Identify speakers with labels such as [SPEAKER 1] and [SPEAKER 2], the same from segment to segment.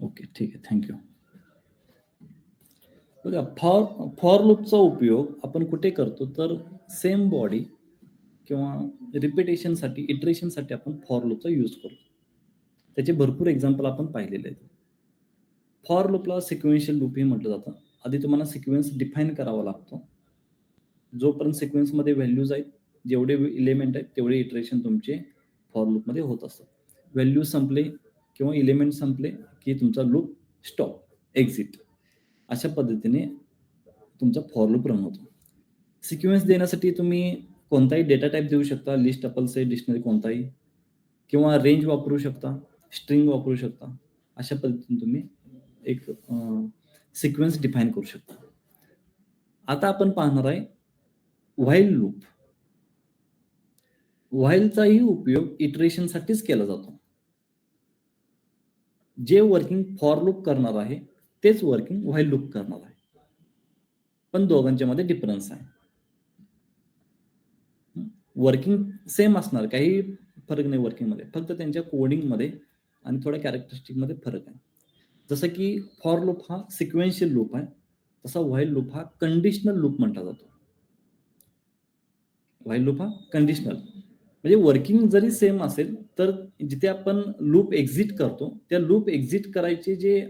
[SPEAKER 1] Okay, ठीक आहे. Thank you. बघा, फॉर लूपचा उपयोग आपण कुठे करतो, तर सेम बॉडी किंवा रिपिटेशनसाठी, इटरेशनसाठी आपण फॉर लूपचा यूज करतो. त्याचे भरपूर एक्झाम्पल आपण पाहिलेले आहेत. फॉर लूपला सिक्वेन्शियल लूप हे म्हटलं जातं. आधी तुम्हाला सिक्वेन्स डिफाईन करावा लागतो. जोपर्यंत सिक्वेन्समध्ये व्हॅल्यूज आहेत, जेवढे एलिमेंट आहेत तेवढे इटरेशन तुमचे फॉर लूपमध्ये होत असतात. व्हॅल्यू संपले किंवा एलिमेंट संपले की तुमचा लूप स्टॉप, एक्झिट, अशा पद्धतीने तुमचा फॉर लूप रन होतो. सिक्वेन्स देण्यासाठी तुम्ही कोणताही डेटा टाइप देऊ शकता, लिस्ट, टपल, सेट, डिक्शनरी कोणताही, किंवा रेंज वापरू शकता, स्ट्रिंग वापरू शकता. अशा पद्धतीने तुम्ही एक सिक्वेन्स डिफाईन करू शकता. आता आपण पाहणार आहे व्हाईल लूप. व्हाईलचाही उपयोग इटरेशनसाठीच केला जातो. जे वर्किंग फॉर लूप करणार आहे तेच वर्किंग व्हाईल लूप करणार आहे, पण दोघांच्या मध्ये डिफरन्स आहे. वर्किंग सेम असणार, काही फरक नाही वर्किंग मध्ये, फक्त त्यांच्या कोडिंग मध्ये आणि थोड्या कॅरेक्टरिस्टिक मध्ये फरक आहे. जसं की फॉर लूप हा सिक्वेन्शियल लूप आहे, तसा व्हाईल लूप हा कंडिशनल लूप म्हटला जातो. व्हाईल लूप हा कंडिशनल, म्हणजे वर्किंग जरी सेम असेल तर जिथे आपण लूप एक्झिट करतो त्या लूप एक्झिट करायचे जे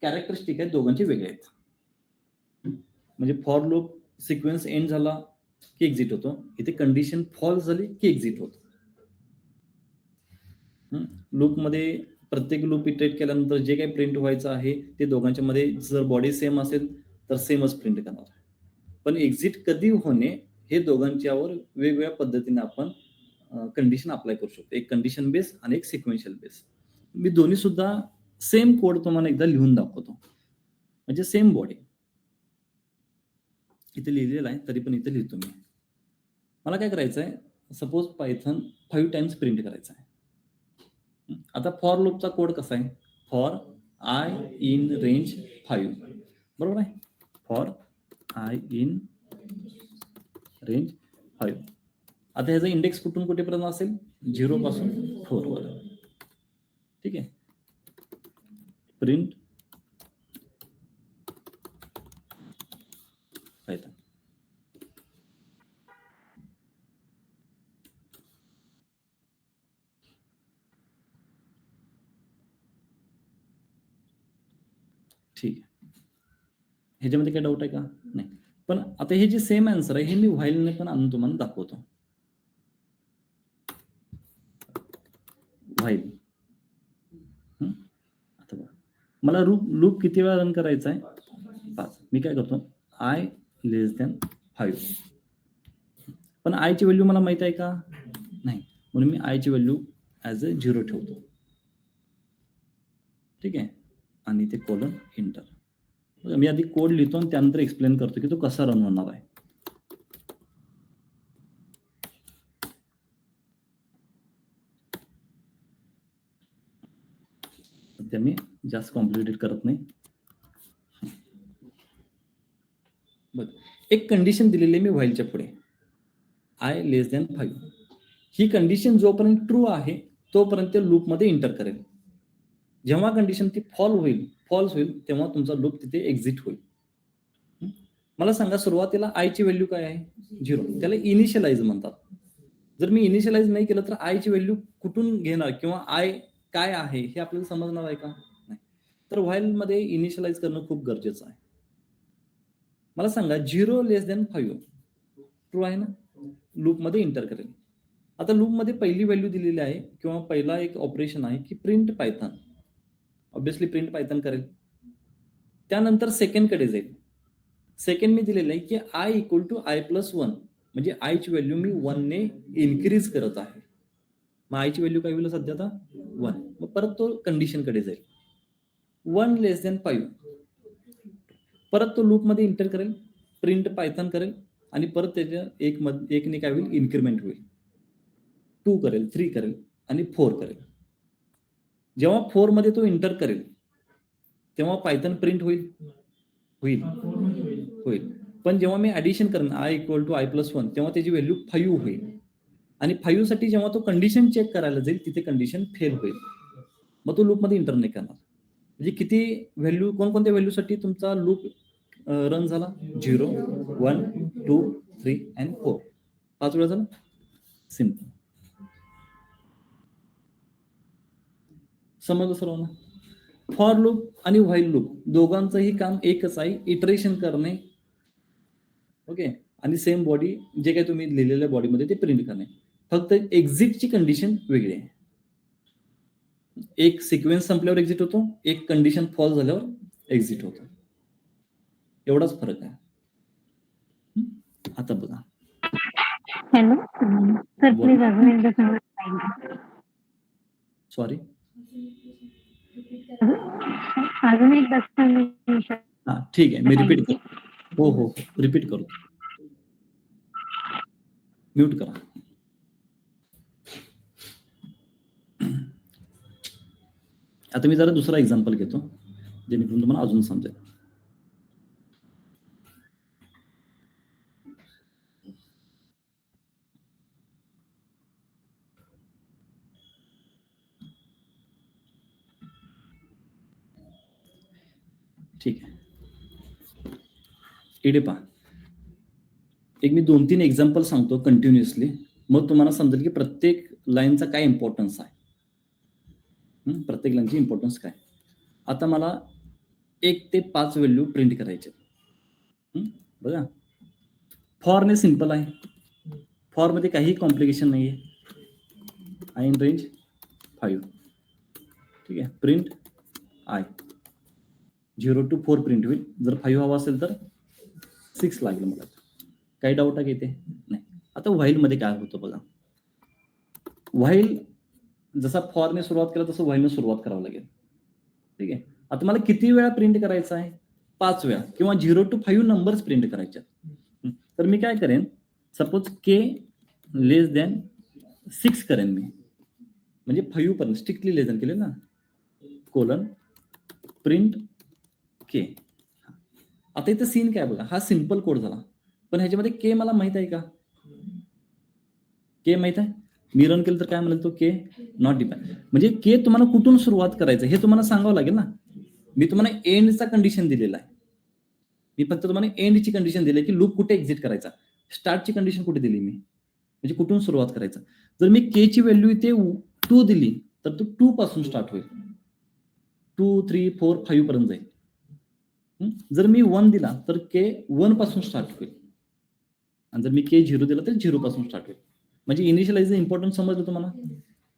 [SPEAKER 1] कॅरेक्टरिस्टिक आहेत दोघांचे वेगळे आहेत. म्हणजे फॉर लूप सिक्वेन्स एंड झाला की एक्झिट होतो, इथे कंडिशन फॉल्स झाली की एक्झिट होतो. लूपमध्ये प्रत्येक लूप इटरेट केल्यानंतर जे काही प्रिंट व्हायचं आहे ते दोघांच्या मध्ये जर बॉडी सेम असेल तर सेमच प्रिंट करणार. पण एक्झिट कधी होणे हे दोघांच्यावर वेगवेगळ्या पद्धतीने आपण कंडिशन अप्लाय करू शकतो. एक कंडिशन बेस आणि एक सिक्वेन्शियल बेस. मी दोन्ही सुद्धा सेम कोड तुम्हाला एकदा लिहून दाखवतो, म्हणजे सेम बॉडी इथे लिहिलेला आहे तरी पण इथे लिहितो मी. मला काय करायचं आहे, सपोज पायथन 5 टाइम्स प्रिंट करायचा आहे. आता फॉर लूपचा कोड कसा आहे, फॉर आय इन रेंज 5, बरोबर आहे. For I in range 5. आता ह्याचा इंडेक्स कुठून कुठेपर्यंत असेल, 0 पासून 4 वर. ठीक आहे. Print Python. ठीक आहे. ह्याच्यामध्ये काय डाऊट आहे का, नाही. पण आता हे जे सेम आन्सर आहे हे मी व्हाईलने पण आणून तुम्हाला दाखवतो. व्हाईल, आता बघा, मला लूप किती वेळा रन करायचा आहे, 5. मी काय करतो, आय लेस दॅन 5. पण आय ची व्हॅल्यू मला माहित आहे का, नाही, म्हणून मी आय ची व्हॅल्यू ऍज अ 0 ठेवतो. ठीक आहे. आणि ते कोलन एंटर. मी आधी कोड लिहितो आणि त्यानंतर एक्सप्लेन करतो की तो कसा रन होणार आहे. सध्या मी जास्त कॉम्प्लिकेटेड करत नाही. बघ, एक कंडिशन दिलेली आहे मी व्हाईलच्या पुढे, I less than 5. He condition जोपर्यंत ट्रू आहे तोपर्यंत लूपमध्ये इंटर करेल. जेव्हा कंडिशन ती फॉल्स होईल तेव्हा तुमचा लूप तिथे एक्झिट होईल. मला सांगा, सुरुवातीला आय ची व्हॅल्यू काय आहे, 0. त्याला इनिशियलाइज म्हणतात. जर मी इनिशियलाइज नाही केलं तर आय ची व्हॅल्यू कुठून घेणार किंवा आय काय आहे हे आपल्याला समजणार आहे का, नाही. तर व्हाईल मध्ये इनिशियलाइज करणं खूप गरजेचं आहे. मला सांगा, 0 लेस दॅन 5 ट्रू आहे ना, लूप मध्ये इंटर करेल. आता लूप मध्ये पहिली व्हॅल्यू दिलेली आहे किंवा पहिला एक ऑपरेशन आहे की print Python. Obviously print Python करेल. त्यानंतर सेकंड कडे जाईल. सेकंड मी दिलेलं आहे की I equal to I plus 1, म्हणजे आय ची व्हॅल्यू मी 1 ने इन्क्रीज करत आहे. मग आय ची व्हॅल्यू काय होईल सध्या आता 1. मग परत तो कंडिशन कडे जाईल, 1 लेस दॅन 5. परत तो लूप मध्ये इंटर करेल, प्रिंट पायथन करेल आणि परत त्याच्या एक ने काय होईल, इन्क्रीमेंट होईल. 2 करेल, 3 करेल आणि 4 करेल. जेव्हा 4 मध्ये तो इंटर करेल तेव्हा पायथन प्रिंट होईल. पण जेव्हा मी ऍडिशन करेन I equal to I plus 1 तेव्हा त्याची व्हॅल्यू 5 होईल. आणि 5 साठी जेव्हा तो कंडिशन चेक करायला जाईल तिथे कंडिशन फेल होईल, मग तो लूपमध्ये इंटर नाही करणार. म्हणजे किती व्हॅल्यू, कोणकोणत्या व्हॅल्यूसाठी तुमचा लूप रन झाला? 0, 1, 2, 3 अँड 4. 5 वेळा झाला. सिम्पल. समजलं सर्वांना? फॉर लूप आणि व्हाईल लूप दोघांचंही काम एकच आहे, इटरेशन करणे. ओके. आणि सेम बॉडी जे काही तुम्ही लिहिलेल्या बॉडीमध्ये ते प्रिंट करणे. फक्त एक्झिटची कंडिशन वेगळी आहे. एक सिक्वेन्स संपल्यावर एक्झिट होतो, एक कंडिशन फॉल झाल्यावर एक्झिट होतो. एवढाच फरक आहे. आता बघा.
[SPEAKER 2] हॅलो सर, प्लीज अजून एकदा सांगा.
[SPEAKER 1] सॉरी,
[SPEAKER 2] अजून एकदा सांगा.
[SPEAKER 1] हा ठीक आहे, मी रिपीट करतो. हो, रिपीट करतो. म्यूट करा. आता मी जरा दुसरा एक्झाम्पल घेतो जेणेकरून तुम्हाला अजून समजेल. ठीक आहे, इकडे पहा. एक मी 2-3 एक्झाम्पल सांगतो कंटिन्युअसली, मग तुम्हाला समजेल की प्रत्येक लाईनचा काय इम्पॉर्टन्स आहे. प्रत्येक लाईनची इम्पॉर्टन्स काय. आता मला 1 ते 5 व्हॅल्यू प्रिंट करायचे. बघा, फॉरने सिंपल आहे. फॉरमध्ये काही कॉम्प्लिकेशन नाही आहे. I in range 5. ठीक आहे. प्रिंट आय 0 to 4 प्रिंट होईल. जर 5 हवा असेल तर 6 लागेल मला. काही डाऊट आहे की ते नाही. आता व्हाईलमध्ये काय होतं बघा. व्हाईल जसा फॉरने सुरुवात केला तसं व्हाईलने सुरुवात करावं लागेल. ठीक आहे. आता मला किती वेळा प्रिंट करायचं आहे? 5 वेळा, किंवा 0 to 5 नंबर्स प्रिंट करायचे. तर मी काय करेन, सपोज के लेस दॅन 6 करेन मी, म्हणजे 5 पर्यंत स्ट्रिक्टली लेस दॅन केले ना, कोलन प्रिंट के. आता इथं सीन काय बघा, हा सिंपल कोड झाला, पण ह्याच्यामध्ये के मला माहित आहे का? के माहित आहे? मी रन केलं तर काय म्हणेल तो, के नॉट डिफाईन. म्हणजे के तुम्हाला कुठून सुरुवात करायचं हे तुम्हाला सांगावं लागेल ना. मी तुम्हाला एंडचा कंडिशन दिलेला आहे. मी फक्त तुम्हाला एंडची कंडिशन दिली की लूप कुठे एक्झिट करायचा. स्टार्टची कंडिशन कुठे दिली मी, म्हणजे कुठून सुरुवात करायचं. जर मी के ची व्हॅल्यू इथे 2 दिली तर तो 2 पासून स्टार्ट होईल, 2, 3, 4, 5 पर्यंत जाईल. जर मी 1 दिला तर के 1 पासून स्टार्ट होईल, आणि जर मी के 0 दिला तर 0 पासून स्टार्ट होईल. म्हणजे इनिशियलाइज इम्पॉर्टन्स समजलं तुम्हाला.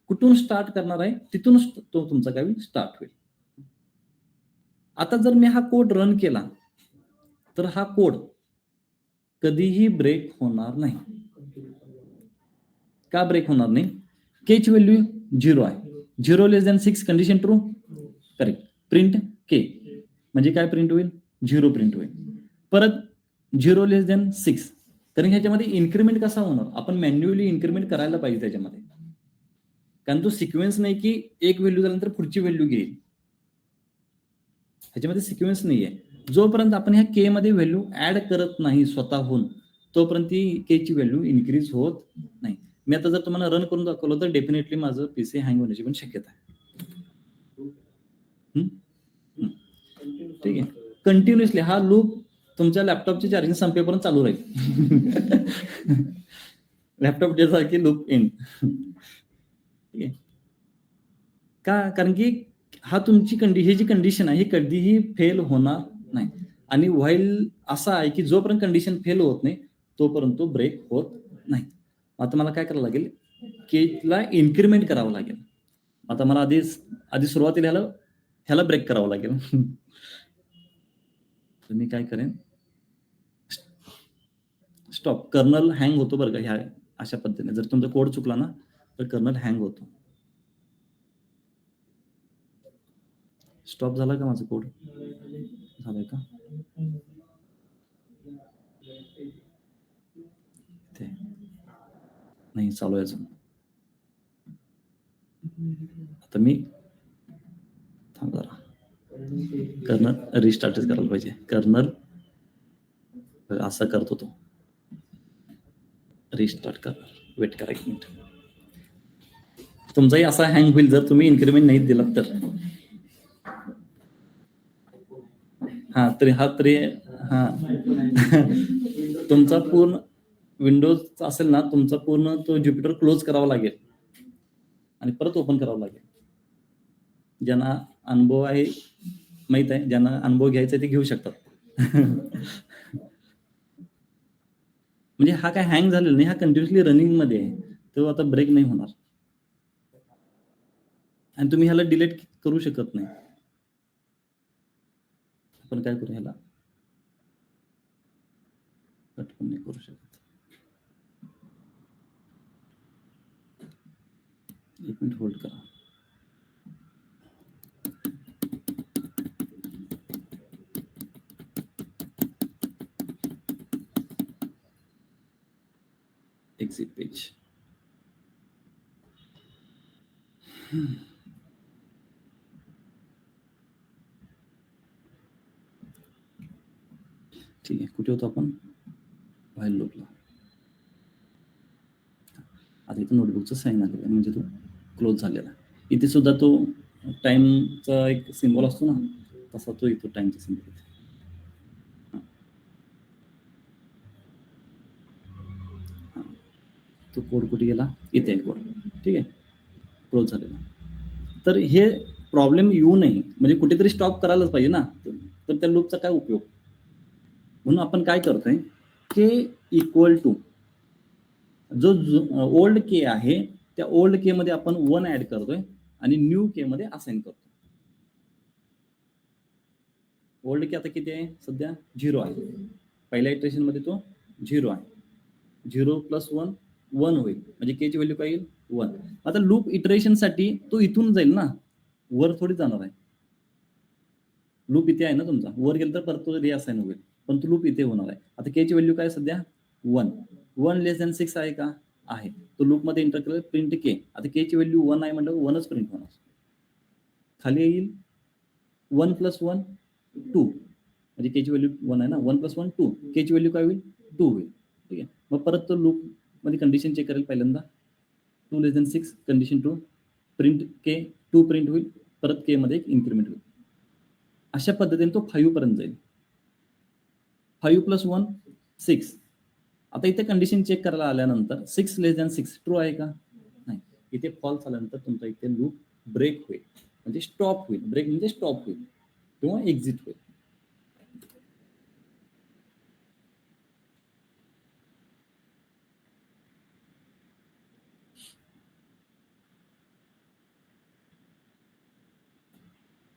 [SPEAKER 1] कुठून स्टार्ट करणार आहे तिथून तो तुमचा काय होईल, स्टार्ट होईल. आता जर मी हा कोड रन केला तर हा कोड कधीही ब्रेक होणार नाही. का ब्रेक होणार नाही? के ची व्हॅल्यू 0 आहे. 0 less than 6 condition true, correct. Print K म्हणजे काय प्रिंट होईल, 0 प्रिंट होईल. परत 0 लेस दॅन 6, कारण ह्याच्यामध्ये इन्क्रीमेंट कसा होणार, आपण मॅन्युअली इन्क्रीमेंट करायला पाहिजे त्याच्यामध्ये, कारण तो सिक्वेन्स नाही की एक व्हॅल्यू झाल्यानंतर पुढची व्हॅल्यू घेईल. ह्याच्यामध्ये सिक्वेन्स नाहीये. जोपर्यंत आपण ह्या के मध्ये व्हॅल्यू ऍड करत नाही स्वतःहून, तोपर्यंत ती के ची व्हॅल्यू इन्क्रीज होत नाही. मी आता जर तुम्हाला रन करून दाखवलं तर डेफिनेटली माझं पीसी हँग होण्याची पण शक्यता आहे. ठीक आहे. कंटिन्युअसली हा लूप तुमच्या लॅपटॉपची चार्जिंग संपेपर्यंत चालू राहील. लॅपटॉप जसा की लूप एंड. ठीक आहे. का? कारण की हा तुमची ही जी कंडिशन आहे ही कधीही फेल होणार नाही. आणि व्हाईल असा आहे की जोपर्यंत कंडिशन फेल होत नाही तोपर्यंत तो ब्रेक होत नाही. आता मला काय करावं लागेल, केला इन्क्रीमेंट करावं लागेल. आता मला आधी सुरुवातीला ह्याला ब्रेक करावं लागेल. तर मी काय करेन, स्टॉप. कर्नल हँग होतो बरं का ह्या अशा पद्धतीने. जर तुमचा कोड चुकला ना तर कर्नल हँग होतो. स्टॉप झाला का माझा कोड? झालाय का? ते नाही चालू आहे अजून. आता मी थांब जरा, कर्नल रिस्टार्टच करायला पाहिजे. कर्नल असा करतो तो, रिस्टार्ट कर. वेट करा एक मिनिट. तुमचाही असा हँग होईल जर तुम्ही इन्क्रीमेंट नाही दिलात तर. हा तरी हा तुमचा पूर्ण विंडोज असेल ना, तुमचा पूर्ण तो ज्युपिटर क्लोज करावा लागेल आणि परत ओपन करावं लागेल. ज्यांना अनुभव आहे माहित आहे, ज्यांना अनुभव घ्यायचा ते घेऊ शकतात. म्हणजे हा काय हँग झालेला नाही, हा कंटिन्युअसली रनिंग मध्ये आहे, तो आता ब्रेक नाही होणार आणि तुम्ही ह्याला डिलीट करू शकत नाही. आपण काय करू, ह्याला कट पण नाही करू शकत. एक मिनिट होल्ड करा. Exit page. ठीक आहे, कुठे होतो आपण, व्हाईल लूपला. आता इथं नोटबुकचं साईन आलेलं म्हणजे तो क्लोज झालेला. इथे सुद्धा तो टाइमचा एक सिम्बॉल असतो ना, तसा तो इथं टाइमचा सिम्बॉल. तो कोड कुठे गेला, इथे आहे कोड. ठीक आहे, क्लोज झालेला. तर हे प्रॉब्लेम येऊ नये म्हणजे कुठेतरी स्टॉप करायलाच पाहिजे ना, तर त्या लूपचा काय उपयोग. म्हणून आपण काय करतोय, के इक्वल टू जो ओल्ड के आहे त्या ओल्ड के मध्ये आपण 1 ऍड करतोय आणि न्यू के मध्ये असाइन करतोय. ओल्ड के आता किती आहे सध्या, 0 आहे. पहिल्या इटरेशन मध्ये तो 0 आहे. 0 + 1 1 होईल, म्हणजे के ची व्हॅल्यू काय येईल, 1. आता लूप इटरेशन साठी तो इथून जाईल ना, वर थोडी जाणार आहे. लूप इथे आहे ना तुमचा, वर गेलं तर परत तो रिअसाइन होईल, पण तो लूप इथे होणार आहे. आता के ची व्हॅल्यू काय सध्या 1. 1 < 6 आहे का, आहे. तो लूप मध्ये एंटर केलं, प्रिंट के. आता के ची व्हॅल्यू 1 आहे म्हणजे 1च प्रिंट होणार. खाली येईल 1 + 1 2, म्हणजे के ची व्हॅल्यू 1 आहे ना, 1 + 1 2. के ची व्हॅल्यू काय होईल, 2 होईल. ठीक आहे, मग परत तो लूप मध्ये कंडिशन चेक करेल. पहिल्यांदा 2 < 6 कंडिशन 2, प्रिंट के, 2 प्रिंट होईल, परत के मध्ये एक इन्क्रीमेंट होईल. अशा पद्धतीने तो 5 पर्यंत जाईल. 5 + 1 6. आता इथे कंडिशन चेक करायला आल्यानंतर 6 < 6 ट्रू आहे का, नाही. इथे फॉल्स आल्यानंतर तुमचा इथे लूप ब्रेक होईल, म्हणजे स्टॉप होईल. ब्रेक म्हणजे स्टॉप होईल किंवा एक्झिट होईल.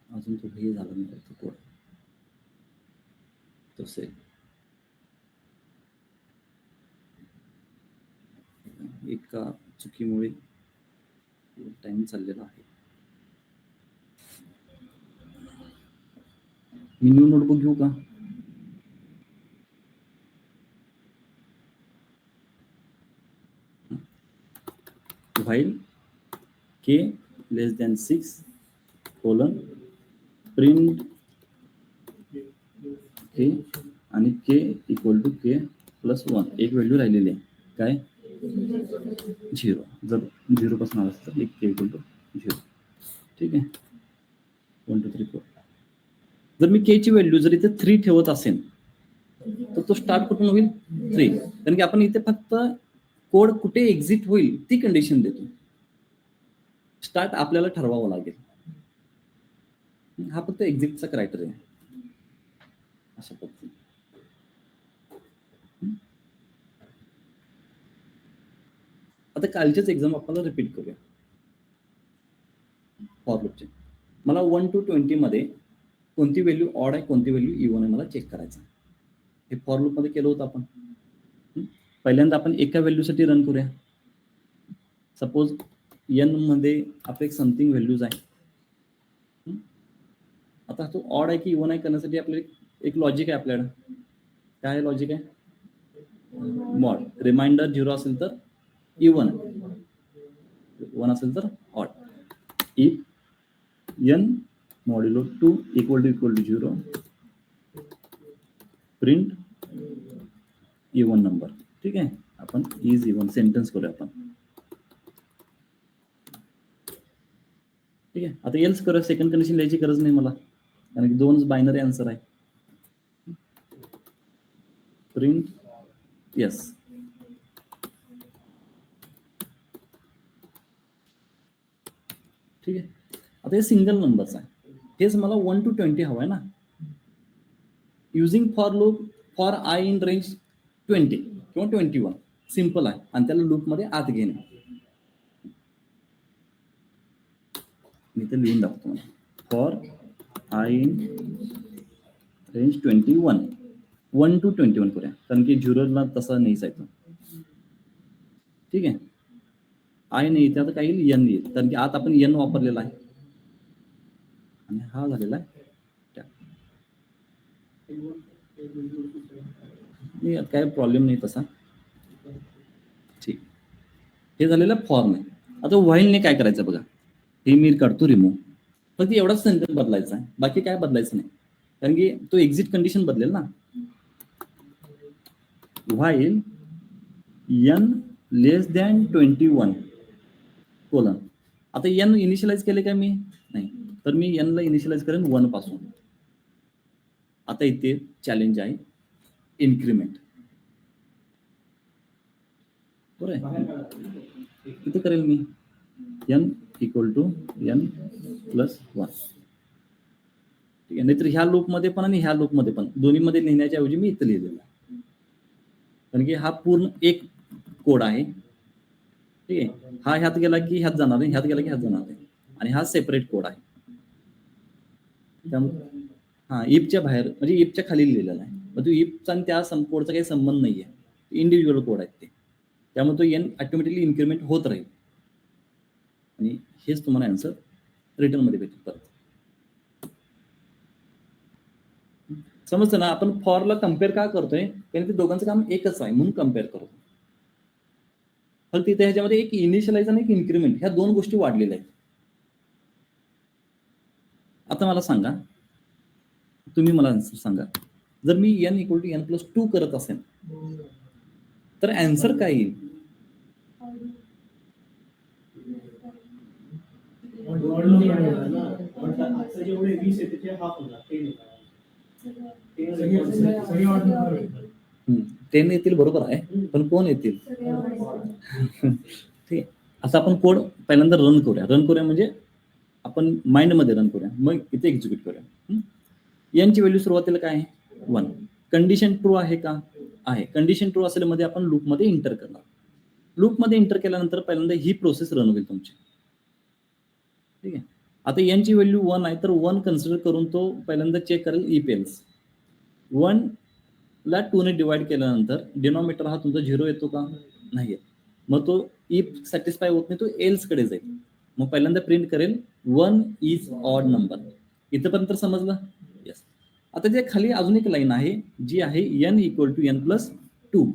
[SPEAKER 1] अजून तो हे झालं नाही कोड तसे. एका चुकीमुळे टाइम चाललेला आहे. मी न्यू नोटबुक घेऊ का, व्हाईल के < 6 प्रिंट के आणि के इक्वल टू के + 1. एक व्हॅल्यू राहिलेली आहे काय, 0. जर 0 पासून आला तर एक के इक्वल टू 0. ठीक आहे, 1 2 3 4. जर मी के ची व्हॅल्यू जर इथे 3 ठेवत असेल तर तो स्टार्ट कुठून होईल, 3. कारण की आपण इथे फक्त कोड कुठे एक्झिट होईल ती कंडिशन देतो. स्टार्ट आपल्याला ठरवावं लागेल. हा फक्त एक्झिटचा क्रायटेरिया आहे. अशा पद्धतीने आता कालचेच एक्झाम आपल्याला रिपीट करूया. फॉर लूपचे मला 1 to 20 मध्ये कोणती व्हॅल्यू ऑड आहे, कोणती व्हॅल्यू इव्हन आहे मला चेक करायचं. हे फॉर लूप मध्ये केलं होतं आपण. पहिल्यांदा आपण एका व्हॅल्यूसाठी रन करूया. सपोज n मध्ये आपले एक समथिंग व्हॅल्यूज आहे. आता तो ऑड आहे की इव्हन आहे करण्यासाठी आपले एक लॉजिक आहे आपल्याकडे. काय लॉजिक आहे, मॉड. रिमाइंडर 0 असेल तर इव्हन, 1 असेल तर odd. If n modulo 2 = 0 print even number. ठीक आहे, आपण इज इव्हन सेंटेन्स करूया आपण. ठीक आहे, आता एल्स करूया. सेकंड कंडिशन लिहायची गरज नाही मला, कारण की 2 बायनरी आन्सर आहे. Print yes. ठीक आहे, आता हे सिंगल नंबर्स आहे. हेच मला 1 to 20 हवं आहे ना. Using for loop for I in range 20 किंवा 21 सिंपल आहे, आणि त्याला लूपमध्ये आत घेणे. मी तर लिहून दाखवतो मला. For I in range 21 1 to 21 करूया, कारण की झुरलला तसा नाहीच आहे तो. ठीक आहे, आय नाही येते, आता काही एन येईल, कारण की आत आपण एन वापरलेला आहे आणि हा झालेला आहे काय प्रॉब्लेम नाही तसा. ठीक, हे झालेलं फॉर्म आहे. आता व्हाईलने काय करायचं बघा, हे मी काढतो रिमूव्ह. फक्त एवढाच सेंटेन्स बदलायचा आहे, बाकी काय बदलायचं नाही, कारण की तो एक्झिट कंडिशन बदलेल ना. व्हाईल एन लेस दॅन 21 कोलन. आता एन इनिशियलाइज केले का मी नाही, तर मी एन ला इनिशियलाइज करेन 1 पासून. आता इथे चॅलेंज आहे इन्क्रीमेंट. बरोबर, इथे करेल मी N equal to N plus 1. ठीक आहे, नाहीतर ह्या लूपमध्ये पण आणि ह्या लूपमध्ये पण दोन्हीमध्ये लिहिण्याच्या ऐवजी मी इथं लिहिलेलं आहे, कारण की हा पूर्ण एक कोड आहे. ठीक आहे, हा ह्यात गेला की ह्यात जाणार नाही, ह्यात गेला की ह्यात जाणार नाही, आणि हा सेपरेट कोड आहे. त्यामुळे हा इफच्या बाहेर म्हणजे इफच्या खाली लिहिलेला आहे. मग तो इफचा आणि त्या कोडचा काही संबंध नाहीये, इंडिव्हिज्युअल कोड आहेत ते. त्यामुळे तो एन ऑटोमॅटिकली इन्क्रीमेंट होत राहील, आणि हेच तुम्हाला आन्सर रिटर्न मध्ये भेटेल परत. समजतं ना. आपण फॉरला कम्पेअर का करतोय, कारण ते दोघांचं काम एकच आहे म्हणून कम्पेअर करतो. फक्त इथे ह्याच्यामध्ये एक इनिशियलाइज आणि एक इन्क्रीमेंट ह्या 2 गोष्टी वाढलेल्या आहेत. आता मला सांगा, तुम्ही मला आन्सर सांगा, जर मी N equal to N plus 2 करत असेल तर आन्सर काय येईल? टेन येतील, बरोबर आहे, पण कोण येतील? ठीक. असं आपण कोड पहिल्यांदा रन करूया म्हणजे आपण माइंड मध्ये रन करूया, मग इथे एक्झिक्यूट करूया. यांची व्हॅल्यू सुरुवातीला काय आहे? 1. कंडिशन ट्रू आहे का? आहे. कंडिशन ट्रू असेल मध्ये आपण लूप मध्ये इंटर करणार. लूप मध्ये इंटर केल्यानंतर पहिल्यांदा ही प्रोसेस रन होईल तुमची. ठीक आहे, आता यांची व्हॅल्यू 1 आहे, तर 1 कन्सिडर करून तो पहिल्यांदा चेक करेल इफ एल्स. 1 ला 2 ने डिवाइड केल्यानंतर डिनॉमिनेटर हा तुमचा 0 येतो का? नाही. मग तो इफ सॅटिस्फाय होत नाही, तो एल्स कडे जाईल. मग पहिल्यांदा प्रिंट करेल 1 इज ऑड नंबर. इथपर्यंत समजलं? येस. आता जे खाली अजून एक लाईन आहे जी आहे N equal to N plus 2.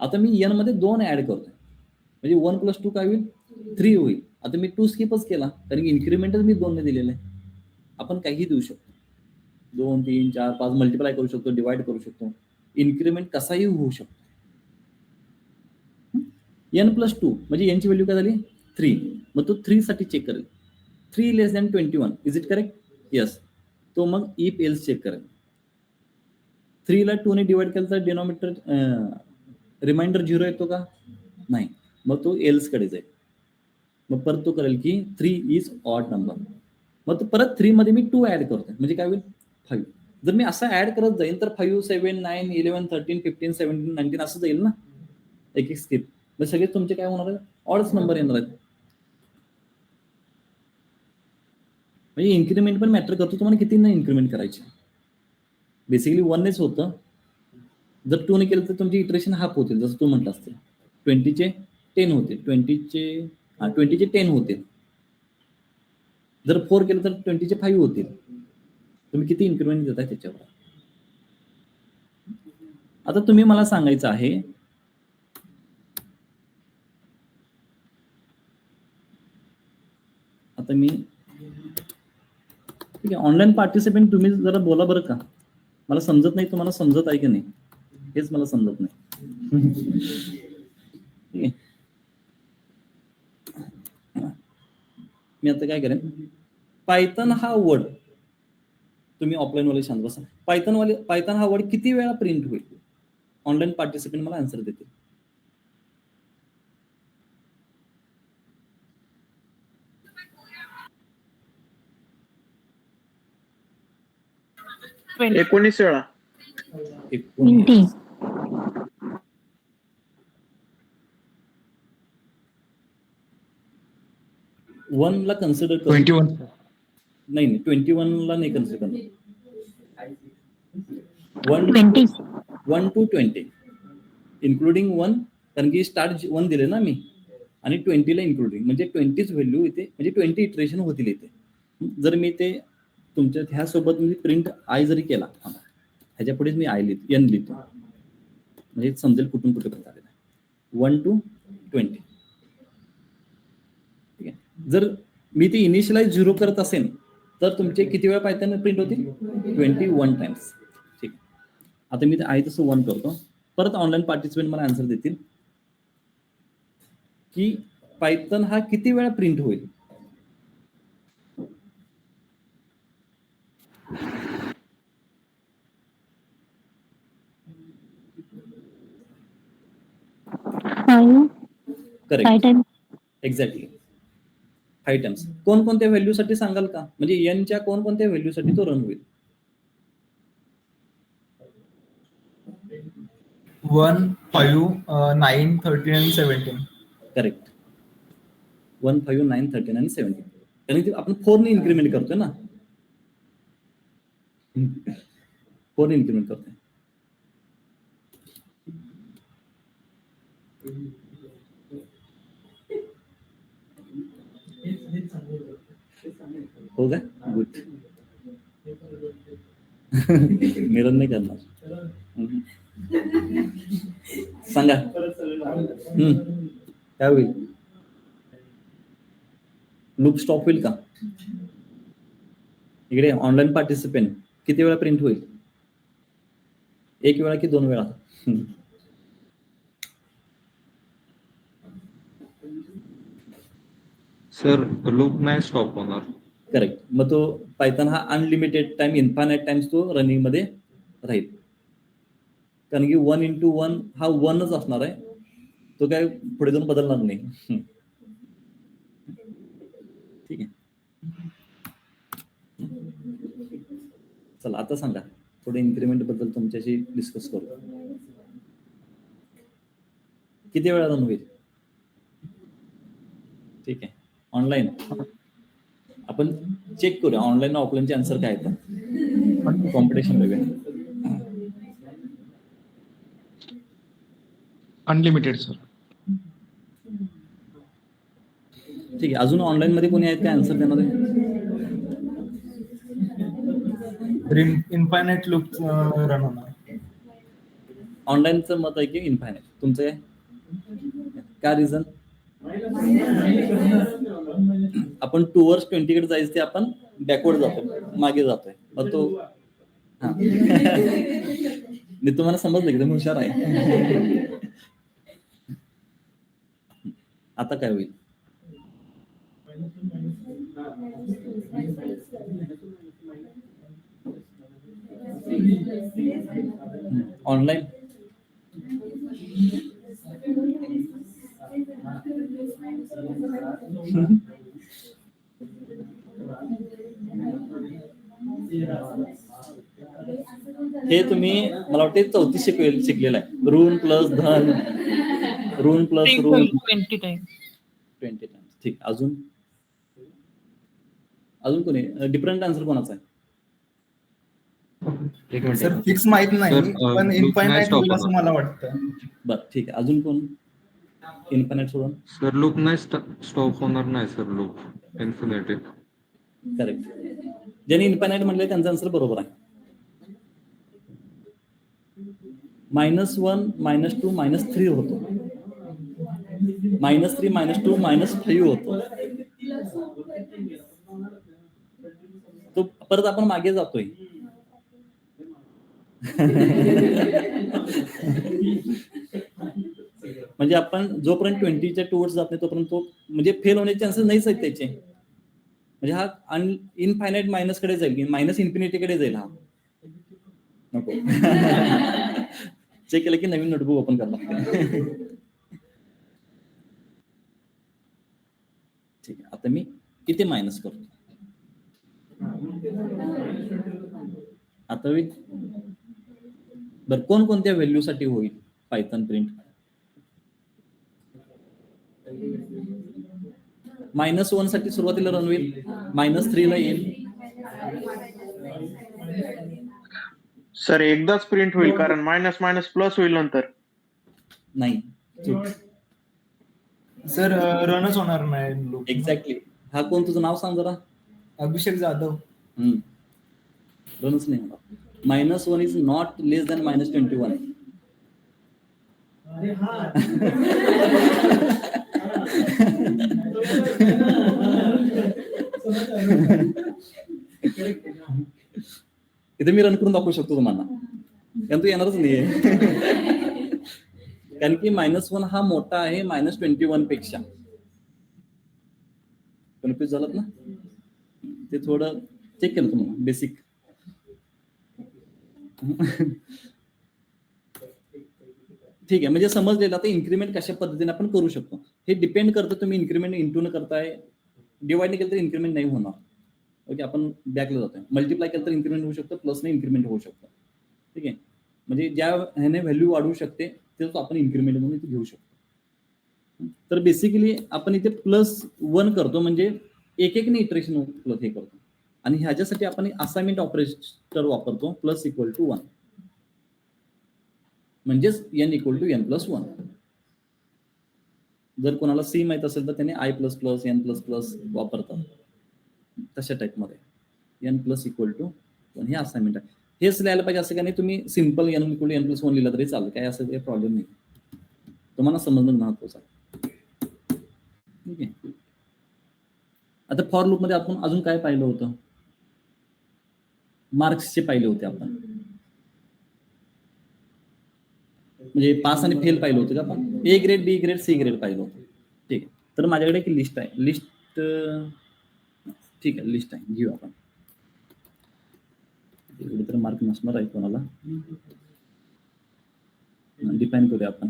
[SPEAKER 1] आता मी एन मध्ये 2 ऍड करतोय, म्हणजे 1 प्लस 2 काय होईल? 3 होईल. आता मी 2 स्किपच केला, कारण की इन्क्रीमेंटच मी 2 ने दिलेलं आहे. आपण काही देऊ शकतो, 2 3 4 5 मल्टिप्लाय करू शकतो, डिवाइड करू शकतो, इन्क्रीमेंट कसाही होऊ शकतो. एन प्लस 2 म्हणजे यांची व्हॅल्यू काय झाली? 3. मग तो 3 साठी चेक करेल 3 less than 21. Is it correct? Yes. तो मग इफ एल्स चेक करेल. 3 ला 2 ने डिवाइड केलं तर डिनॉमिनेटर रिमाइंडर 0 येतो का? नाही. मग तो एल्स कडे जाईल. मग परत तो करेल की 3 इज ऑड नंबर. मग तो परत 3 मध्ये मी 2 ऍड करतोय, म्हणजे काय होईल? 5. जर मी असं ऍड करत जाईल तर 5 7 9 11 13 15 17 19 असं जाईल ना, एक एक स्किप. मग सगळे तुमचे काय होणार आहे? ऑडच नंबर येणार आहेत. म्हणजे इन्क्रीमेंट पण मॅटर करतो, तुम्हाला किती ना इन्क्रीमेंट करायची. बेसिकली 1 नेच होतं. जर 2 ने केलं तर तुमची इटरेशन हाफ होतील, जसं तू म्हटलं असते 20चे 10 होतील, 20चे 10 होतील. जर 4 केलं तर 20चे 5 होतील. तुम्ही किती इन्क्रीमेंट देताय त्याच्यावर. आता तुम्ही मला सांगायचं आहे, आता मी ठीक आहे, ऑनलाईन पार्टिसिपेंट तुम्ही जरा बोला बरं का, मला समजत नाही, तुम्हाला समजत आहे की नाही हेच मला समजत नाही. ठीक आहे. मी आता काय करेन, पायथन हा वर्ड, तुम्ही ऑफलाईन वाले शांत बसा, पायथन हा वर्ड किती वेळा प्रिंट होईल? ऑनलाईन पार्टिसिपेंट मला आन्सर देतील.
[SPEAKER 3] वेळा
[SPEAKER 2] 20.
[SPEAKER 1] 1 ला कन्सिडर करू.
[SPEAKER 4] 21.
[SPEAKER 1] नाही 21 ला नाही कन्सिडर करणार.
[SPEAKER 2] 20.
[SPEAKER 1] 1 to 20 इन्क्लुडिंग 1, कारण की स्टार्ट 1 दिले ना मी, आणि 20 ला इन्क्लुडिंग, म्हणजे 20च व्हॅल्यू इथे, म्हणजे 20 इटरेशन होतील इथे. जर मी ते तुमच्या ह्यासोबत मी प्रिंट आय जरी केला, ह्याच्या पुढेच मी आय लिहितो, एन लिहितो, म्हणजे समजेल कुठून कुठे पर्यंत आलेला आहे. 1 to 20. ठीक आहे. जर मी ते इनिशियलाइज 0 करत असेल तर तुमचे किती वेळा पायथन प्रिंट होतील? 21 टाइम्स. ठीक आहे. आता मी ते आय तसं 1 करतो. परत ऑनलाईन पार्टिसिपेंट मला आन्सर देतील की पायथन हा किती वेळा प्रिंट होईल? Correct, exactly 5 times. कोणकोणत्या व्हॅल्यूसाठी सांगाल का? म्हणजे एनच्या कोणकोणत्या व्हॅल्यूसाठी तो रन होईल?
[SPEAKER 4] 1, 5, 9, 13 and 17.
[SPEAKER 1] करेक्ट. 1, 5, 9, 13 आणि 17. कारण की आपण 4 ने इन्क्रीमेंट करतोय ना, 4 ने इन्क्रीमेंट करतोय. हो का? गुड. मिरन नाही करणार. सांगा काय होईल? लूप स्टॉप होईल का? इकडे ऑनलाईन पार्टिसिपेंट किती वेळा प्रिंट होईल? 1 वेळा की 2 वेळा?
[SPEAKER 5] सर लूप नाही स्टॉप होणार.
[SPEAKER 1] करेक्ट. मग तो पायथन हा अनलिमिटेड टाइम, इन्फानाइट टाइम्स तो रनिंग मध्ये राहील, कारण की 1 into 1 हा 1च असणार आहे, तो काय पुढे जाऊन बदलणार नाही. ठीक आहे. चला आता सांगा, थोडे इन्क्रीमेंट बद्दल तुमच्याशी डिस्कस करू. किती वेळा रन होईल? ठीक आहे. ऑनलाईन आपण चेक करूया, ऑनलाईन ऑफलाईनचे आन्सर काय आहेत, कॉम्पिटिशन बघूया.
[SPEAKER 4] Unlimited sir.
[SPEAKER 1] ठीक आहे. अजून ऑनलाईन मध्ये कोणी आहेत काय आन्सर देणार आहे?
[SPEAKER 4] इन्फायनाइट लूप रन होणार.
[SPEAKER 1] ऑनलाईनचं मत आहे की इन्फायनाइट. तुमचं काय रिझन? आपण 2 कडे जायचं, ते आपण बॅकवर्ड जातोय, मागे जातोय. मग तो हा मी तुम्हाला समजलं की तुम्ही हुशार आहे. आता काय होईल? ऑनलाईन हे तुम्ही मला वाटते 4थी शिकलेलं आहे. ऋण प्लस धन, ऋण प्लस ऋण
[SPEAKER 3] 20 टाइम्स.
[SPEAKER 1] 20 टाइम्स. ठीक. अजून कोणी डिफरंट आन्सर कोणाचा आहे?
[SPEAKER 5] एक मिनिट
[SPEAKER 4] सर फिक्स माहित नाही,
[SPEAKER 5] सर,
[SPEAKER 4] पण
[SPEAKER 5] loop
[SPEAKER 4] इन्फायनाइट
[SPEAKER 5] नाही stop
[SPEAKER 4] होईल असं
[SPEAKER 5] होणार.
[SPEAKER 4] मला वाटतं.
[SPEAKER 1] बरं ठीक आहे. अजून कोण? इन्फायनाइट सोडून.
[SPEAKER 5] सर लूप नाही स्टॉप होणार नाही सर, लूप इन्फिनिटी.
[SPEAKER 1] करेक्ट. ज्यांनी इन्फायनाइट म्हणले त्यांचा आन्सर बरोबर आहे. -1, -2, -3 होतो, -3, -2, -5 होतो. तो परत आपण मागे जातोय. म्हणजे आपण जोपर्यंत 20च्या टुवर्ड्स जात नाही तोपर्यंत तो म्हणजे फेल होण्याचे चान्सेस नाहीच आहेत त्याचे. म्हणजे हा इनफायनाइट मायनस कडे जाईल, मायनस इन्फिनिटीकडे जाईल हा. नको. चेक केलं की नवीन नोटबुक ओपन करावं लागतं. ठीक आहे, आता मी इथे मायनस करतो. आता बरं कोणकोणत्या व्हॅल्यू साठी होईल पायथन प्रिंट? -1 साठी सुरुवातीला रन होईल, -3 ला येईल.
[SPEAKER 3] सर एकदाच प्रिंट होईल कारण मायनस मायनस प्लस होईल नंतर.
[SPEAKER 1] नाही, चूक.
[SPEAKER 4] सर रनच होणार नाही लूप.
[SPEAKER 1] एक्झॅक्टली. हा कोण, तुझं नाव सांग जरा?
[SPEAKER 4] अभिषेक जाधव.
[SPEAKER 1] रनच नाही होणार. -1 इज नॉट लेस दॅन -21. इथे मी रन करून दाखवू शकतो तुम्हाला, कारण तू येणारच नाहीये. कारण की -1 हा मोठा आहे -21 पेक्षा. कन्फ्युज झालात ना? ते थोडं चेक केलं तुम्हाला बेसिक. ठीक आहे, म्हणजे समजलेलं. आता इन्क्रीमेंट कशा पद्धतीने आपण करू शकतो हे डिपेंड करतं. तुम्ही इन्क्रीमेंट इंटू न करताय, डिवाइड केलं तर इन्क्रीमेंट नाही होणार. ओके, आपण बॅकला जातोय. मल्टिप्लाय केलं तर इन्क्रीमेंट होऊ शकतं, प्लसने इन्क्रीमेंट होऊ शकतं. ठीक आहे, म्हणजे ज्या ह्याने व्हॅल्यू वाढवू शकते तेच आपण इन्क्रीमेंट म्हणून इथे घेऊ शकतो. तर बेसिकली आपण इथे +1 करतो, म्हणजे एक-एकने इटरेशन प्लस हे करतो. आणि ह्याच्यासाठी आपण असाइनमेंट ऑपरेटर वापरतो, +=1, म्हणजेच n = n+1. जर कोणाला सी माहित असेल तर त्याने I++ n++ वापरतात तशा टाईपमध्ये. n+=1 हे असाइनमेंट आहे. हेच लिहायला पाहिजे असं का नाही, तुम्ही सिम्पल n = n+1 लिहिलं तरी चालेल, काय असं काही प्रॉब्लेम नाही. तुम्हाला समजणं महत्त्वाचं आहे. ठीक आहे, आता फॉर लूप मध्ये आपण अजून काय पाहिलं होतं? मार्क्सचे पाहिले होते आपण, म्हणजे पास आणि फेल पाहिलं होतं का आपण? A grade, B grade, C grade पाहिलं होतं. ठीक आहे, तर माझ्याकडे एक लिस्ट आहे. लिस्ट, ठीक आहे, लिस्ट आहे, घेऊ आपण. तर मार्क नसणार आहे कोणाला, डिफाईन करूया आपण.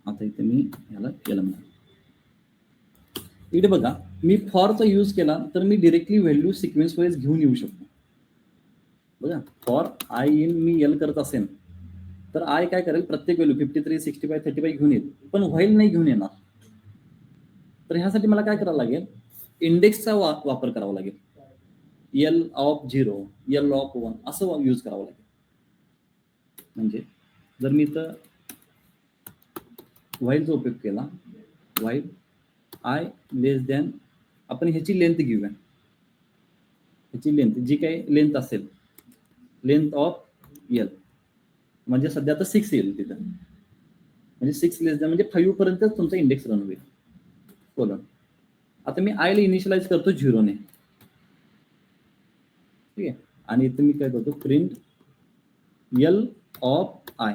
[SPEAKER 1] आता इथे मी ह्याला केलं म्हणा. इथे बघा, मी फॉरचा यूज केला तर मी डिरेक्टली व्हॅल्यू सिक्वेन्स वाईज घेऊन येऊ शकतो. बघा, for I in me L करत असेल तर I काय करेल, प्रत्येक व्हॅल्यू 53, 65, 35 घेऊन येईल, पण व्हाईल नाही घेऊन येणार. तर ह्यासाठी मला काय करावं लागेल, इंडेक्सचा वापर करावा लागेल. L(0), L(1) असं यूज करावं लागेल. म्हणजे जर मी इथं व्हाईलचा उपयोग केला, व्हाईल I लेस दॅन, आपण ह्याची लेंथ घेऊया. ह्याची लेंथ जी काही लेंथ असेल, लेंथ ऑफ L, म्हणजे सध्या आता 6 येईल तिथं, म्हणजे 6 लेस दॅन म्हणजे 5 पर्यंत तुमचा इंडेक्स रन होईल. कोलन. आता मी I ला इनिशियलाइज करतो 0 ने. ठीक आहे, आणि इथे मी काय करतो, print L of I.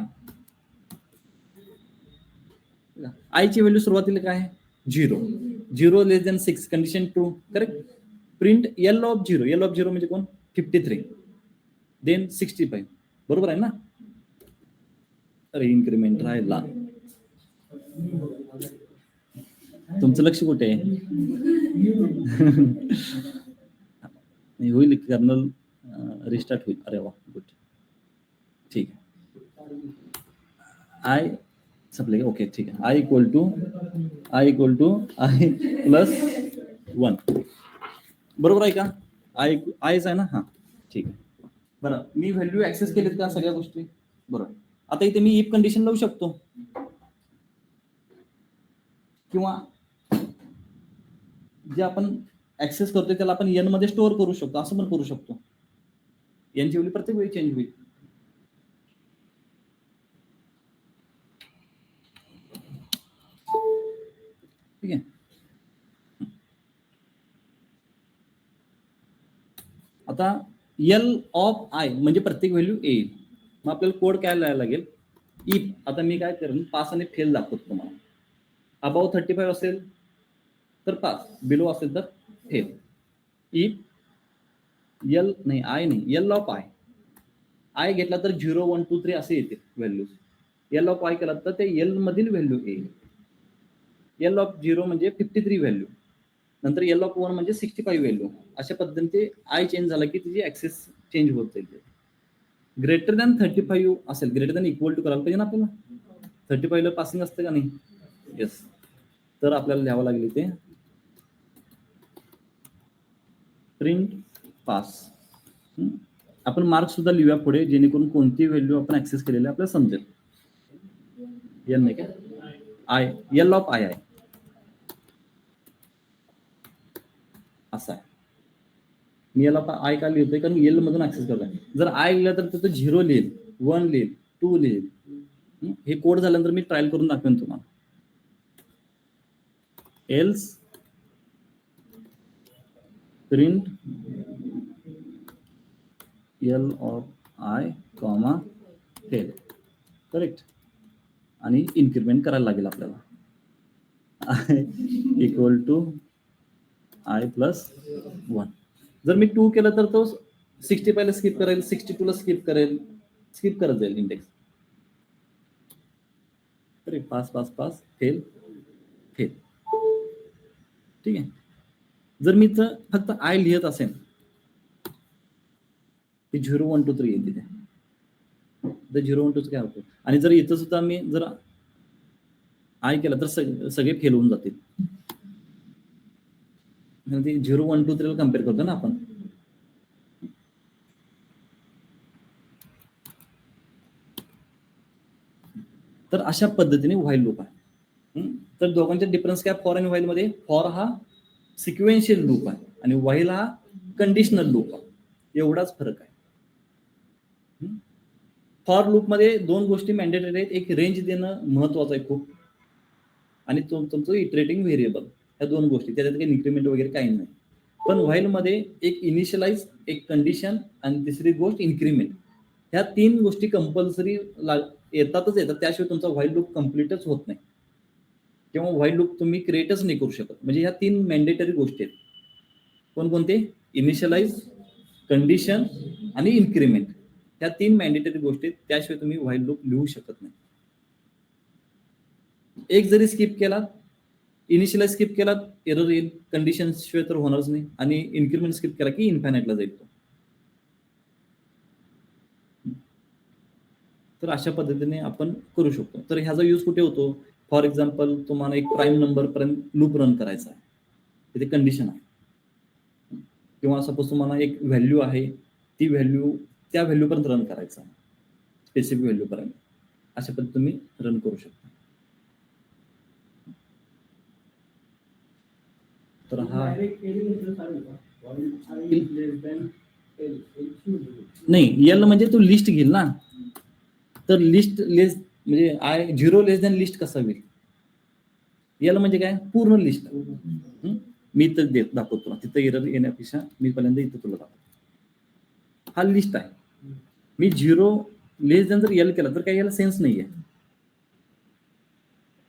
[SPEAKER 1] I ची व्हॅल्यू सुरुवातीला काय आहे, 0 less than 6, condition true, correct. Print L of 0, L of 0 म्हणजे कोण, 53, देन 65, बरोबर आहे ना? अरे इन्क्रीमेंट राहिला, तुमचं लक्ष कुठे आहे? होईल, कर्नल रिस्टार्ट होईल. अरे वा, गुड, ठीक आहे. I सप्लाय, ओके, ठीक आहे. I = I+1, बरोबर आहे का? Iच आहे ना? हा, ठीक आहे. बरं, मी व्हॅल्यू ऍक्सेस केलीत का सगळ्या गोष्टी? बरोबर. आता इथे मी इफ कंडिशन लावू शकतो, किंवा जे आपण ऍक्सेस करतोय त्याला आपण n मध्ये स्टोअर करू शकतो, असं पण करू शकतो. n ची व्हॅल्यू प्रत्येक वेळी चेंज होईल. ठीक आहे, आता एल ऑफ आय म्हणजे प्रत्येक व्हॅल्यू येईल. मग आपल्याला कोड काय लिहायला लागेल, इफ. आता मी काय करेन, पास आणि फेल दाखवतो तुम्हाला. अबाव 35 असेल तर पास, बिलो असेल तर फेल. इफ एल नाही, आय नाही, एल ऑफ आय. आय घेतला तर 0 1 2 3 असे येतील व्हॅल्यूज. एल ऑफ आय केला तर ते एल मधील व्हॅल्यू येईल. एल ऑफ 0 म्हणजे 53 व्हॅल्यू, नंतर एल ऑफ 1 म्हणजे 65 व्हॅल्यू. अशा पद्धतीने ते आय चेंज झाला की त्याची ऍक्सेस चेंज होत जाईल. ग्रेटर दॅन 35 असेल, ग्रेटर दॅन इक्वल टू करायला पाहिजे ना आपल्याला. 35 ला पासिंग असतं का नाही? येस. तर आपल्याला लिहावं लागेल ते प्रिंट पास. आपण मार्क सुद्धा लिहूया पुढे, जेणेकरून कोणती व्हॅल्यू आपण ऍक्सेस केलेली आपल्याला समजेल. एल नाही का, आय, एल ऑफ आय आहे असा आहे. मी याला आय का लिहितोय, कारण एल मधून ऍक्सेस करतोय. जर आय लिहिलं तर तिथं 0 लिहिल, 1 लिहिल, 2 लिहिल. हे कोड झाल्यानंतर मी ट्रायल करून दाखवेन तुम्हाला. Else print L of I comma fail. Correct. आणि इन्क्रिमेंट करायला लागेल आपल्याला. I equal to I plus 1. जर मी 2 केलं तर तो 65 ला स्किप करेल, 62 ला स्किप करेल, स्किप करत जाईल इंडेक्स. तरी pass pass pass fail fail. ठीक आहे. जर मी फक्त आय लिहित असेल ते 0 1 2 3 येईल तिथे. तर 0 1 2 काय होतं. आणि जर इथं सुद्धा मी जर आय केला तर सगळे फेल होऊन जातील. 0 1 2 3 ला कम्पेअर करतो ना आपण. तर अशा पद्धतीने व्हाईल लूप आहे. तर दोघांचे डिफरन्स काय फॉर आणि व्हाईल मध्ये? फॉर हा सिक्वेन्शियल लूप आहे आणि व्हाईल हा कंडिशनल लूप आहे. एवढाच फरक आहे. फॉर लूप मध्ये दोन गोष्टी मॅन्डेटरी आहेत. एक रेंज देणं महत्वाचं आहे खूप, आणि तुमचं इटरेटिंग व्हेरिएबल. ह्या दोन गोष्टी, त्याच्यात काही इन्क्रिमेंट वगैरे काही नाही. पण व्हाईल मध्ये एक इनिशियलाइज, एक कंडिशन आणि तिसरी गोष्ट इन्क्रिमेंट. ह्या तीन गोष्टी कंपल्सरी येतातच येतात, त्याशिवाय तुमचा व्हाईल लूप कम्प्लीटच होत नाही किंवा व्हाईल लूप तुम्ही क्रिएटच नाही करू शकत. म्हणजे ह्या तीन मॅन्डेटरी गोष्टी आहेत. कोणकोणते? इनिशियलाइज, कंडिशन आणि इन्क्रिमेंट. ह्या तीन मॅन्डेटरी गोष्टी आहेत, त्याशिवाय तुम्ही व्हाईल लूप लिहू शकत नाही. एक जरी स्किप केला, इनिशियलाइज स्किप केला एरर येईल, कंडिशन शिवाय तर होणारच नाही, आणि इन्क्रिमेंट स्किप केला की इन्फायनाइटला जाईल तो. तर अशा पद्धतीने आपण करू शकतो. तर ह्याचा यूज कुठे होतो? फॉर एक्झाम्पल, तुम्हाला एक प्राईम नंबर पर्यंत लूप रन करायचा आहे, तिथे कंडिशन आहे. किंवा सपोज तुम्हाला एक व्हॅल्यू आहे, ती व्हॅल्यू त्या व्हॅल्यू पर्यंत रन करायचा आहे, स्पेसिफिक व्हॅल्यू पर्यंत. अशा पद्धतीने तुम्ही रन करू शकता. तर हा नाही, एल म्हणजे तू लिस्ट घेईल ना, तर लिस्ट लेस म्हणजे आय 0 लेस दॅन लिस्ट कसा होईल? एल म्हणजे काय? पूर्ण लिस्ट. मी तर दाखवतो तुला, तिथं एरर येण्यापेक्षा मी पहिल्यांदा इथं तुला दाखवतो. हा लिस्ट आहे. मी 0 लेस दॅन जर एल केला तर काही याला सेन्स नाहीये,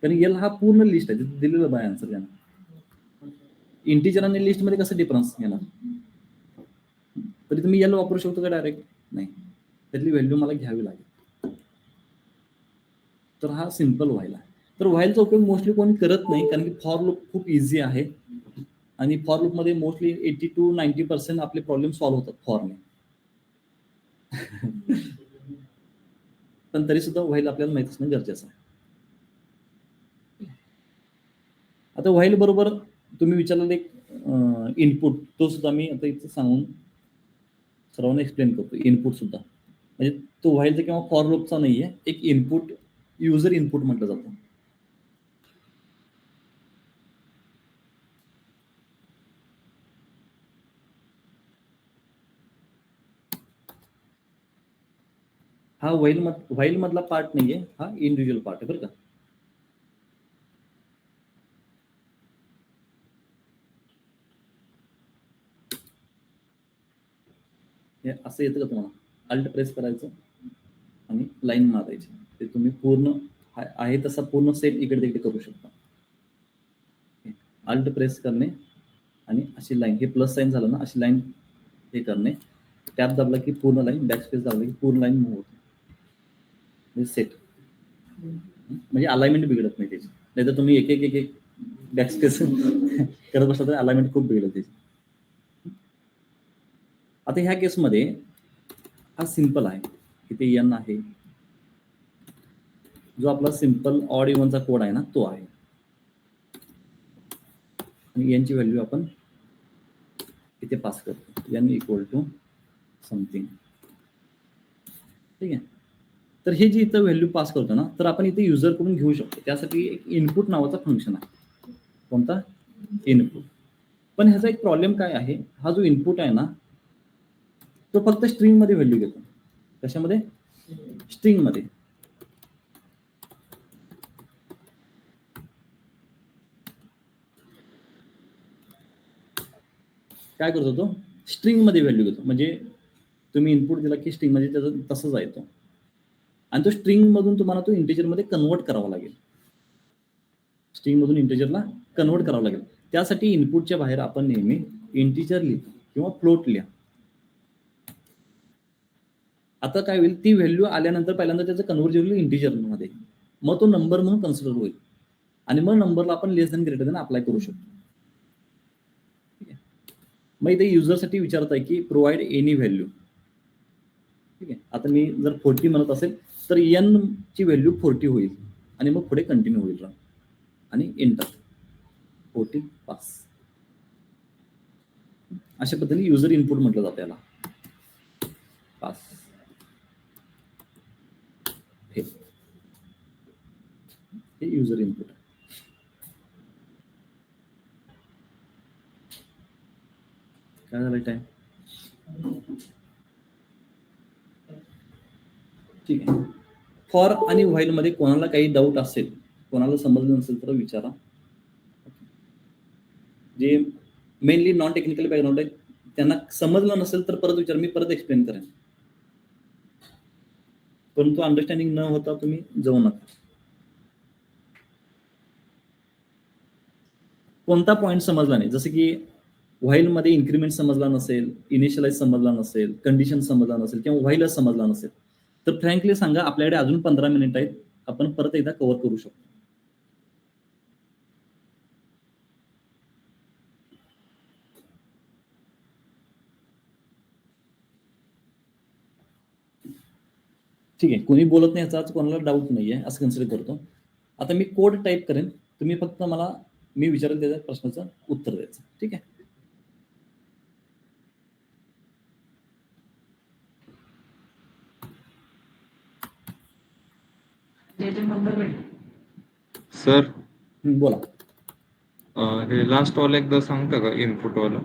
[SPEAKER 1] कारण एल हा पूर्ण लिस्ट आहे, तिथे दिलेलं बाय आन्सर. यानं इंटिजर आणि लिस्ट मध्ये कसं डिफरन्स येणार? तरी तुम्ही एल वापरू शकतो का डायरेक्ट? नाही, त्यातली व्हॅल्यू मला घ्यावी लागेल. तर हा सिम्पल व्हाईल आहे. तर व्हाईलचा उपयोग मोस्टली कोणी करत नाही, कारण की फॉर लूप खूप इझी आहे आणि फॉर लूप मध्ये मोस्टली 80 to 90% आपले प्रॉब्लेम सॉल्व्ह होतात फॉरने. पण तरी सुद्धा व्हाईल आपल्याला माहित असणं गरजेचं आहे. आता व्हाईल बरोबर तुम्ही विचारलेलं एक इनपुट, तो सुद्धा मी आता इथे सांगून सर्वांना एक्सप्लेन करतो. इनपुट सुद्धा म्हणजे तो व्हाईलचा किंवा फॉर लूपचा नाहीये, एक इनपुट, युजर इनपुट म्हटलं जातं. हा व्हाईल मधला पार्ट नाहीये, हा इंडिव्हिज्युअल पार्ट आहे बरं का. हे असं येतं का तुम्हाला? अल्ट प्रेस करायचं आणि लाईन मारायची. ते तुम्ही पूर्ण आहे तसा पूर्ण सेट इकडे तिकडे करू शकता. अल्ट प्रेस करणे आणि अशी लाईन, हे प्लस साईन झालं ना, अशी लाईन हे करणे. टॅप दाबला की पूर्ण लाईन, बॅक स्पेस दाबला की पूर्ण लाईन मूव्ह होते. सेट म्हणजे अलाइनमेंट बिघडत नाही त्याची. नाही तर तुम्ही एक एक बॅकस्पेस करत बसला तर अलाइनमेंट खूप बिघडत त्याची. आता ह्या केसमध्ये हा सिंपल आहे, इथे एन आहे, जो आपला सिंपल ऑड इव्हनचा कोड आहे ना तो आहे, आणि एनची व्हॅल्यू आपण इथे पास करतो, एन इक्वल टू समथिंग. ठीक आहे. तर हे जे इथं व्हॅल्यू पास करतो ना, तर आपण इथे युजर कडून घेऊ शकतो. त्यासाठी एक इनपुट नावाचा फंक्शन आहे. कोणता? इनपुट. पण ह्याचा एक प्रॉब्लेम काय आहे, हा जो इनपुट आहे ना तो फक्त स्ट्रिंग मध्ये व्हॅल्यू घेतो. कशामध्ये? स्ट्रिंग मध्ये. काय करतो तो? स्ट्रिंग मध्ये व्हॅल्यू घेतो. म्हणजे तुम्ही इनपुट दिला की स्ट्रिंग मध्ये त्याचं तसंच आहे तो, आणि तो स्ट्रिंग मधून तुम्हाला तो इंटिजर मध्ये कन्वर्ट करावा लागेल. स्ट्रिंग मधून इंटिजरला कन्वर्ट करावं लागेल. त्यासाठी इनपुटच्या बाहेर आपण नेहमी इंटिजर लिहितो किंवा फ्लोट लिहा. आता काय होईल, ती व्हॅल्यू आल्यानंतर पहिल्यांदा त्याचं कन्व्हर्जन होईल इंटिजर मध्ये, मग तो नंबर म्हणून कन्सिडर होईल, आणि मग नंबरला आपण लेस दॅन ग्रेटर दॅन अप्लाय करू शकतो. ठीक आहे. मग इथे युजरसाठी विचारत आहे की प्रोव्हाइड एनी व्हॅल्यू. ठीक आहे. आता मी जर 40 म्हणत असेल तर एन ची व्हॅल्यू 40 होईल, आणि मग पुढे कंटिन्यू होईल रन, आणि एंटर 40 पास. अशा पद्धतीने युजर इनपुट म्हटलं जातं याला. पास हे युजर इनपुट. काय झालं टाइम? ठीक आहे. फॉर आणि व्हाईल मध्ये कोणाला काही डाऊट असेल, कोणाला समजलं नसेल तर विचारा. जे मेनली नॉन टेक्निकल बॅकग्राऊंड आहे त्यांना समजलं नसेल तर परत विचार, मी परत एक्सप्लेन करेन. परंतु अंडरस्टँडिंग न होता तुम्ही जाऊ नका. कोणता पॉईंट समजला नाही, जसं की व्हाईल मध्ये इन्क्रीमेंट समजला नसेल, इनिशियलाइज समजला नसेल, कंडिशन समजला नसेल, किंवा व्हाईलच समजला नसेल, तर फ्रँकली सांगा, आपल्याकडे अजून 15 मिनिट आहेत, आपण परत एकदा कव्हर करू शकतो. ठीक आहे. कोणी बोलत नाही याचा कोणाला डाऊट नाहीये असं कन्सिडर करतो. आता मी कोड टाईप करेन, तुम्ही फक्त मला मी विचारेल त्याच्या प्रश्नाचं उत्तर द्यायचं. ठीक आहे.
[SPEAKER 5] सर
[SPEAKER 1] बोला.
[SPEAKER 5] हे लास्ट वाला एकदा सांगता का, इनपुट वाला?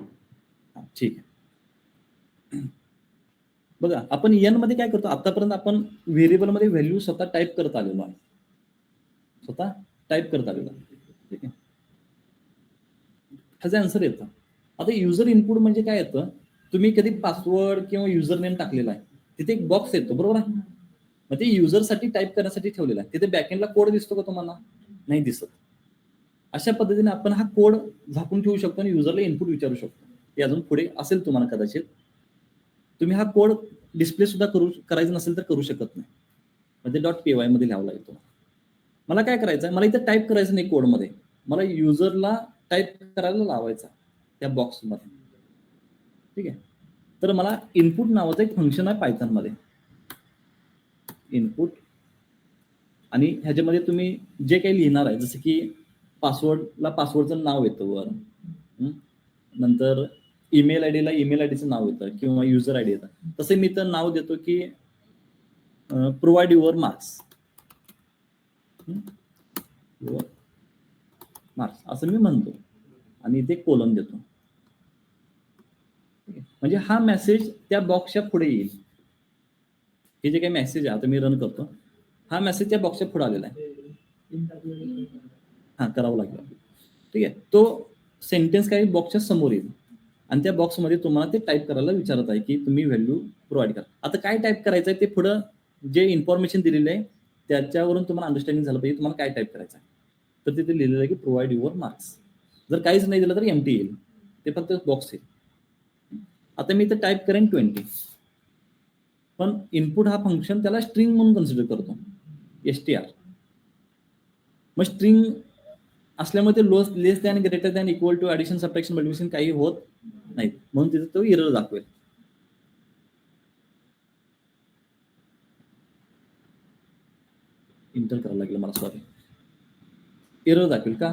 [SPEAKER 1] ठीक आहे. बघा, आपण एन मध्ये काय करतो, आतापर्यंत आपण व्हेरिएबल मध्ये व्हॅल्यू स्वतः टाईप करत आलेलो आहे. ठीक आहे. ह्याचा आन्सर येतं. आता युजर इनपुट म्हणजे काय येतं, तुम्ही कधी पासवर्ड किंवा युजर नेम टाकलेला आहे, तिथे एक बॉक्स येतो, बरोबर आहे. मग ते युजरसाठी टाईप करण्यासाठी ठेवलेला आहे. तिथे बॅकएंडला कोड दिसतो का तुम्हाला? नाही दिसत. अशा पद्धतीने आपण हा कोड झाकून ठेवू शकतो आणि युजरला इनपुट विचारू शकतो. ते अजून पुढे असेल तुम्हाला कदाचित. तुम्ही हा कोड डिस्प्ले सुद्धा करायचं नसेल तर करू शकत नाही. म्हणजे .py मध्ये लिहावा लागतो. मला काय करायचं आहे, मला इथे टाईप करायचं नाही कोडमध्ये, मला युजरला टाईप करायला लावायचा त्या बॉक्समध्ये. ठीक आहे. तर मला इनपुट नावाचं एक फंक्शन आहे पायथन मध्ये, इनपुट, आणि ह्याच्यामध्ये तुम्ही जे काही लिहिणार आहे, जसं की पासवर्डला पासवर्डचं नाव येतं वर, नंतर ईमेल आयडीला ईमेल आयडीचं नाव येतं किंवा युजर आयडी येतं. तसे मी तर नाव देतो की प्रोव्हाइड युअर मार्क्स, असं मी म्हणतो, आणि इथे कोलन देतो. म्हणजे हा मेसेज त्या बॉक्सच्या पुढे येईल. हे जे काही मेसेज आहे, आता मी रन करतो, हा मेसेज त्या बॉक्सच्या पुढे आलेला आहे. हा करावं लागेल. ठीक आहे. तो सेंटेन्स काही बॉक्सच्या समोर येईल. आणि त्या बॉक्समध्ये तुम्हाला ते टाईप करायला विचारत आहे की तुम्ही व्हॅल्यू प्रोव्हाइड करा. आता काय टाईप करायचं आहे ते पुढं जे इन्फॉर्मेशन दिलेलं आहे त्याच्यावरून तुम्हाला अंडरस्टँडिंग झालं पाहिजे तुम्हाला काय टाईप करायचं आहे. तर तिथे लिहिलेलं आहे की प्रोव्हाइड युअर मार्क्स. जर काहीच नाही दिलं तर एम्प्टी येईल, ते फक्त बॉक्स येईल. आता मी इथं टाईप करेन 20, पण इनपुट हा फंक्शन त्याला स्ट्रिंग म्हणून कन्सिडर करतो, str. मग स्ट्रिंग असल्यामुळे ते less than, greater than, equal to, addition, subtraction, multiplication काही होत नाही, म्हणून तिथे तो एरर दाखवेल. इंटर करायला लागलं मला, सॉरी. एरर दाखवेल का?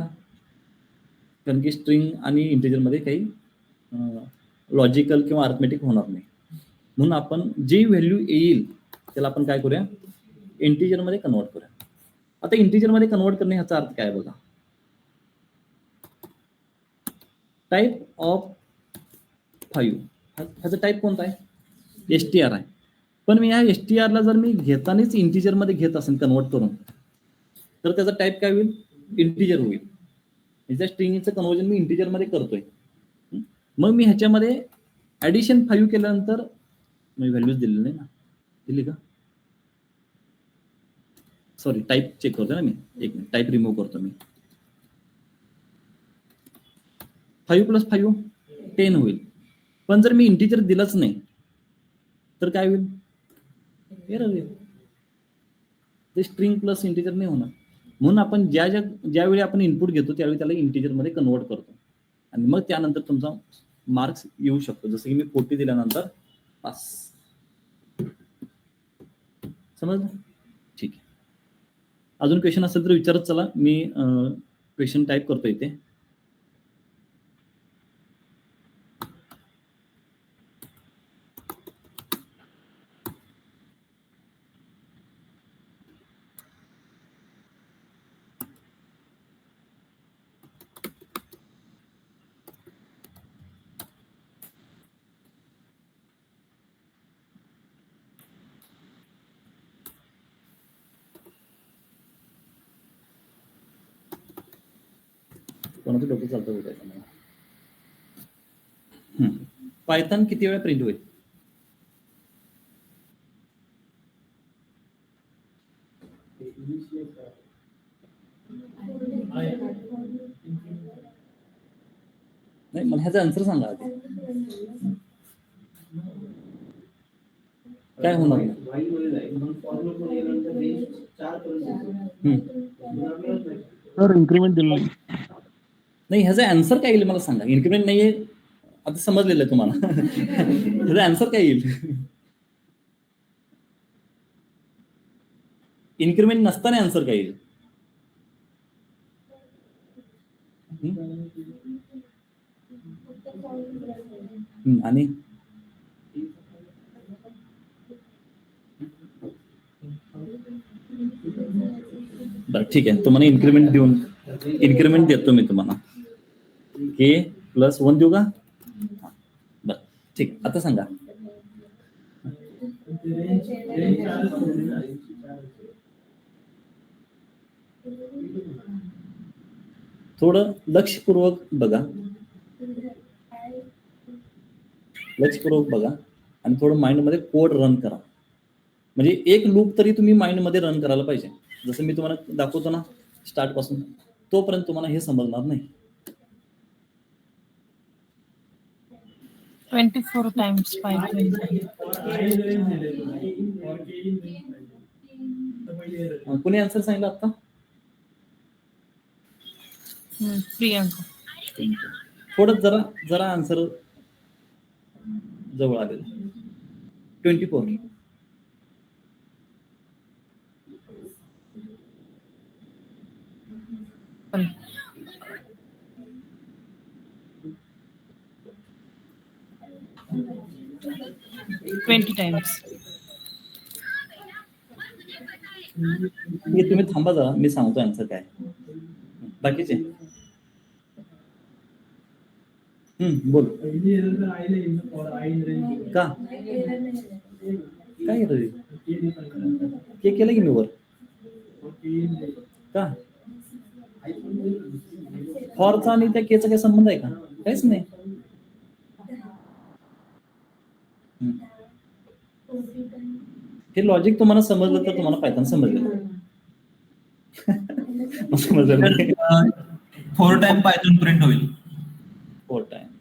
[SPEAKER 1] कारण की स्ट्रिंग आणि इंटिजरमध्ये काही लॉजिकल किंवा अर्थमेटिक होणार नाही. म्हणून आपण जी व्हॅल्यू येईल त्याला आपण काय करूया, इंटिजरमध्ये कन्वर्ट करूया. आता इंटिजरमध्ये कन्वर्ट करणे ह्याचा अर्थ काय बघा. टाईप ऑफ 5 ह्याचा टाईप कोणता आहे, str आहे. पण मी ह्या str ला जर मी घेतानाच इंटिजरमध्ये घेत असेल कन्वर्ट करून, तर त्याचा टाईप काय होईल, इंटिजर होईल. ह्याच्या स्ट्रिंगचं कन्वर्जन मी इंटिजरमध्ये करतोय. मग मी ह्याच्यामध्ये ऍडिशन 5 केल्यानंतर मी व्हॅल्यूज दिलेली नाही ना, दिली का? सॉरी, टाईप चेक करतो ना मी, एक मिनिट, टाईप रिमूव्ह करतो मी. 5 + 5 10 होईल. पण जर मी इंटिजर दिलंच नाही तर काय होईल, एरर येईल. ते स्ट्रिंग प्लस इंटिजर नाही होणार. म्हणून आपण ज्यावेळी आपण इनपुट घेतो त्यावेळी त्याला इंटिजरमध्ये कन्वर्ट करतो आणि मग त्यानंतर तुमचा मार्क्स येऊ शकतो. जसं की मी 40 दिल्यानंतर पास. समजलं? ठीक आहे. अजून क्वेश्चन असेल तर विचारत चला, मी क्वेश्चन टाईप करतो इथे. कोणाचं डोकं चालतं बघायचं मला. पायथन किती वेळा प्रिंट होईल? नाही, मला ह्याचा आन्सर सांगा आधी. काय होणार नाही?
[SPEAKER 6] सर इन्क्रीमेंट दिलं
[SPEAKER 1] नाही, ह्याचा आन्सर काय येईल मला सांगा. इन्क्रीमेंट नाहीये आता समजलेलं आहे तुम्हाला. ह्याचा आन्सर काय येईल? इन्क्रीमेंट नसताना आन्सर काय येईल? आणि बरं ठीक आहे, तुम्हाला इन्क्रीमेंट देतो मी तुम्हाला. k + 1 देऊ का? बरं ठीक. आता सांगा, थोडं लक्षपूर्वक बघा आणि थोडं माइंडमध्ये कोड रन करा. म्हणजे एक लूप तरी तुम्ही माइंडमध्ये रन करायला पाहिजे. जसं मी तुम्हाला दाखवतो ना स्टार्ट पासून, तोपर्यंत तुम्हाला हे समजणार नाही.
[SPEAKER 7] 24 times 5.
[SPEAKER 1] कोणी आन्सर सांगितलं आता?
[SPEAKER 7] प्रियांका.
[SPEAKER 1] थोडं जरा आन्सर जवळ आलेलं. 24.
[SPEAKER 7] Sorry. 20 times.
[SPEAKER 1] तुम्ही थांबा जरा, मी सांगतो आन्सर काय. बाकीचे बोल का काय के केलं की मी वर का? फॉरचा आणि त्या केचा काय संबंध आहे का? काहीच नाही. हे लॉजिक तुम्हाला समजलं तर तुम्हाला पायथन समजलं. समजलं नाही?
[SPEAKER 4] 4 टाइम पायथन प्रिंट होईल.
[SPEAKER 1] 4 टाइम्स.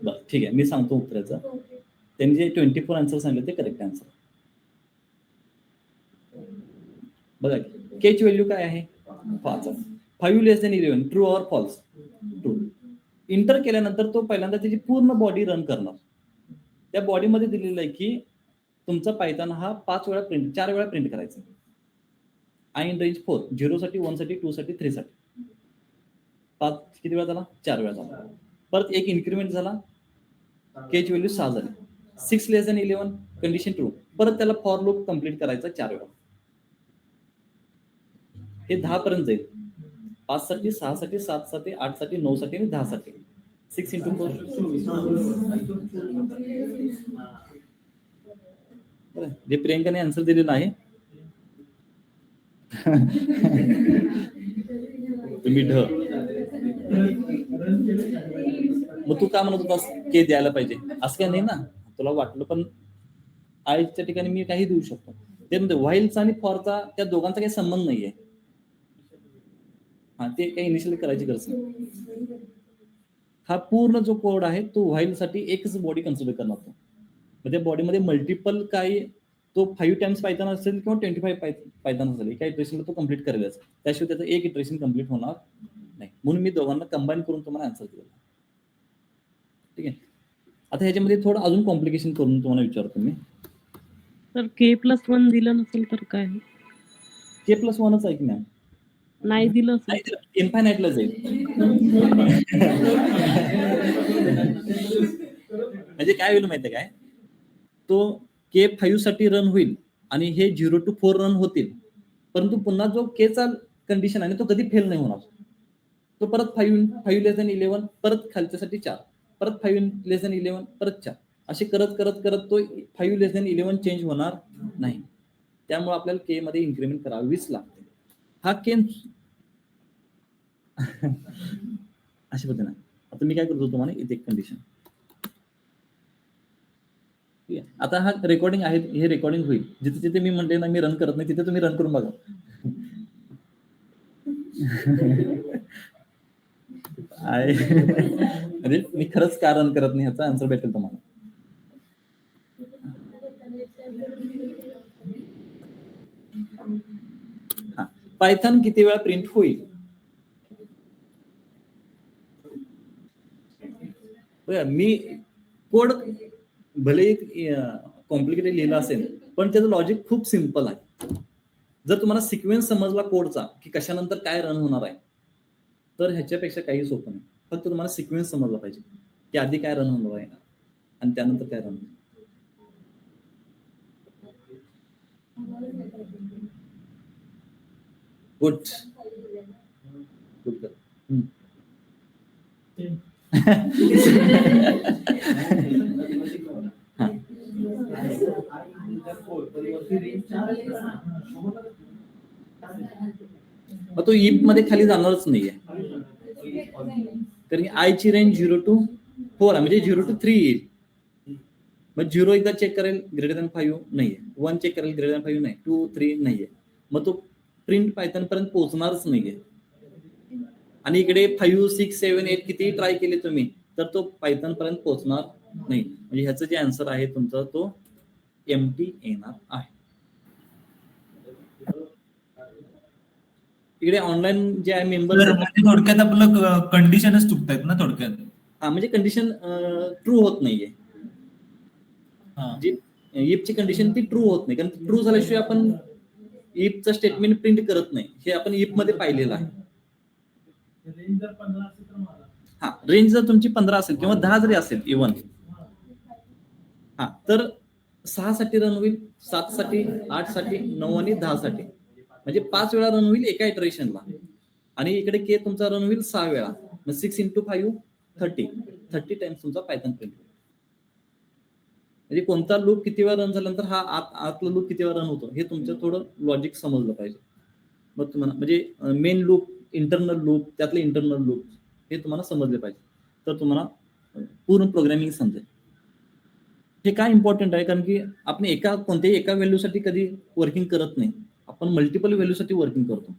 [SPEAKER 1] बरं ठीक आहे, मी सांगतो उत्तराचं. त्यांनी जे 24 आन्सर सांगितले ते करेक्ट आन्सर. बघा केच व्हॅल्यू काय आहे? 5. 5 less than 11 true or false? True. Enter केल्यानंतर तो पहिल्यांदा त्याची पूर्ण बॉडी रन करणार. त्या बॉडीमध्ये दिलेलं आहे की तुमचा पायथन हा 4 वेळा प्रिंट करायचा. आय इन रेंज 4 0 साठी 1 साठी 2 साठी 3 साठी. 5 किती वेळा झाला? 4 वेळा झाला. परत एक इन्क्रीमेंट झाला, केच व्हॅल्यू 6 झाली. 6 लेस दॅन 11 कंडिशन ट्रू. परत त्याला फॉर लूप कंप्लीट करायचा 4 वेळा. हे 10 पर्यंत जाईल. 5 साठी 6 साठी 7 साठी 8 साठी 9 साठी आणि 10 साठी. 6 × 4 जे प्रियंकाने आन्सर दिलेला आहे तुम्ही ढ. मग तू का म्हणत होतास के द्यायला पाहिजे असं काय नाही ना, तुला वाटलं, पण आयच्या ठिकाणी मी काही देऊ शकतो. ते म्हणजे व्हाईलचा आणि फॉरचा त्या दोघांचा काही संबंध नाहीये. हा ते काही इनिशियली करायची गरज नाही. हा पूर्ण जो कोड आहे तो व्हाईल साठी एकच बॉडी कन्सिडर करणार तो. म्हणजे बॉडीमध्ये मल्टिपल काही तो 5 टाइम्स पायथन असेल किंवा 25 पायथन असेल, एका इटरेशनला तो कम्प्लीट करेलच. त्याशिवाय त्याचं एक इटरेशन कम्प्लीट होणार नाही. म्हणून मी दोघांना कंबाईन करून तुम्हाला आन्सर दिला. ठीक आहे. आता ह्याच्यामध्ये थोडं अजून कॉम्प्लिकेशन करून तुम्हाला विचारतो मी.
[SPEAKER 8] तर K+1 दिलं नसेल तर काय?
[SPEAKER 1] K+1च आहे की मॅम?
[SPEAKER 8] नाही दिलं असेल
[SPEAKER 1] इन्फायनाइटला जाईल. म्हणजे काय होईल माहितीये काय, तो K5 साठी रन होईल आणि हे 0 to 4 रन होतील, परंतु पुन्हा जो केचा कंडिशन आहे तो कधी फेल नाही होणार. तो परत 5 लेस दॅन 11 परत खालच्यासाठी 4, परत 5 लेस दॅन 11 परत 4, असे करत करत करत तो 5 लेस दॅन 11 चेंज होणार नाही. त्यामुळे आपल्याला के मध्ये इन्क्रीमेंट करावीच लागते. हा के अशा पद्धतीने. आता मी काय करतो तुम्हाला इथे एक कंडिशन. ठीक आहे. आता हा रेकॉर्डिंग आहे, हे रेकॉर्डिंग होईल. जिथे जिथे मी म्हणले ना मी रन करत नाही तिथे तुम्ही रन करून बघा. म्हणजे मी खरंच का रन करत नाही ह्याचा आन्सर भेटेल तुम्हाला. हा पायथन किती वेळा प्रिंट होईल? मी कोड भले कॉम्प्लिकेटेड लिहिला असेल पण त्याचं लॉजिक खूप सिम्पल आहे. जर तुम्हाला सिक्वेन्स समजला कोडचा की कशानंतर काय रन होणार आहे तर ह्याच्यापेक्षा काही सोपं नाही. फक्त तुम्हाला सिक्वेन्स समजला पाहिजे की आधी काय रन होणार आहे आणि त्यानंतर काय रन होणार. Good good. मग तो इफ मध्ये खाली जाणारच नाहीये, कारण आय ची रेंज 0 to 4 आहे, म्हणजे 0 to 3 येईल. मग 0 एकदा चेक करेल ग्रेटर दॅन 5 नाहीये, 1 चेक करेल ग्रेटर दॅन 5 नाही, 2 3 नाहीये. मग तो प्रिंट पायथन पर्यंत पोहोचणारच नाहीये. आणि इकडे 5 6 7 8 किती ट्राय केले तुम्ही तर तो पायथन पर्यंत पोहोचणार नाही. म्हणजे ह्याचं जे आन्सर आहे तुमचा तो एम्प्टी येणार आहे. इकडे ऑनलाईन जे आहे मेंबर
[SPEAKER 4] थोडक्यात आपलं कंडिशनच चुकतायत ना थोडक्यात.
[SPEAKER 1] हा म्हणजे कंडिशन ट्रू होत नाहीये. जी इफची कंडिशन ती ट्रू होत नाही, कारण ट्रू झाल्याशिवाय आपण इफचं स्टेटमेंट प्रिंट करत नाही. हे आपण इफ मध्ये पाहिलेलं आहे. हा रेंज जर तुमची 15 असेल किंवा 10 जरी असेल इव्हन, हा तर 6 साठी रन होईल, 7 साठी 8 साठी 9 आणि 10 साठी, म्हणजे 5 वेळा रन होईल एका इटरेशनला. आणि इकडे के तुमचा रन होईल 6 वेळा. मग 6 × 5 30 टाइम्स तुमचा पायथन प्रिंट होईल. म्हणजे कोणता लूप किती वेळा रन झाल्यानंतर हा आतला लूप किती वेळा रन होतो हे तुमचं थोडं लॉजिक समजलं पाहिजे. मग तुम्हाला म्हणजे मेन लूप, इंटरनल लूप, त्यातले इंटरनल लूप हे तुम्हाला समजले पाहिजे, तर तुम्हाला पूर्ण प्रोग्रामिंग समजेल. हे काय इम्पॉर्टंट आहे, कारण की आपण कोणत्याही एका व्हॅल्यूसाठी कधी वर्किंग करत नाही, आपण मल्टिपल व्हॅल्यूसाठी वर्किंग करतो.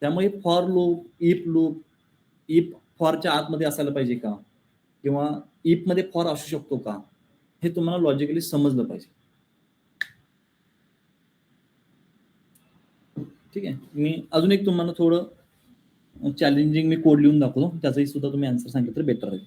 [SPEAKER 1] त्यामुळे फॉर लूप इफ फॉरच्या आतमध्ये असायला पाहिजे का, किंवा इफ मध्ये फॉर असू शकतो का, हे तुम्हाला लॉजिकली समजलं पाहिजे. ठीक आहे. मी अजून एक तुम्हाला थोडं चॅलेंजिंग मी कोड लिहून दाखवतो, त्याचाही सुद्धा तुम्ही आन्सर सांगितलं तर बेटर राहील.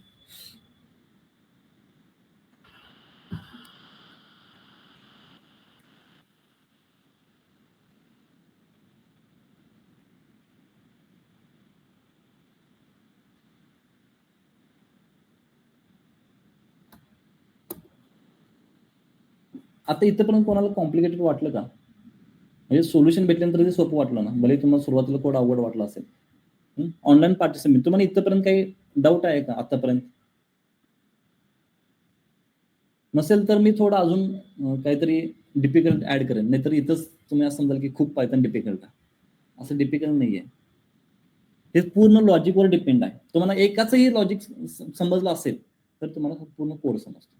[SPEAKER 1] आता इथपर्यंत कोणाला कॉम्प्लिकेटेड वाटलं का? म्हणजे सोल्युशन भेटल्यानंतर ते सोपं वाटलं ना, भले तुम्हाला सुरुवातीला कोड अवघड वाटला असेल. ऑनलाईन पार्टिसिपेंट, तुम्हाला इथपर्यंत काही डाऊट आहे का आतापर्यंत? नसेल तर मी थोडं अजून काहीतरी डिफिकल्ट ऍड करेन, नाहीतर इथंच तुम्ही असं समजाल की खूप पायथन डिफिकल्ट आहे. असं डिफिकल्ट नाहीये, हे पूर्ण लॉजिकवर डिपेंड आहे. तुम्हाला एकाचही लॉजिक समजलं असेल तर तुम्हाला पूर्ण कोड समजतो.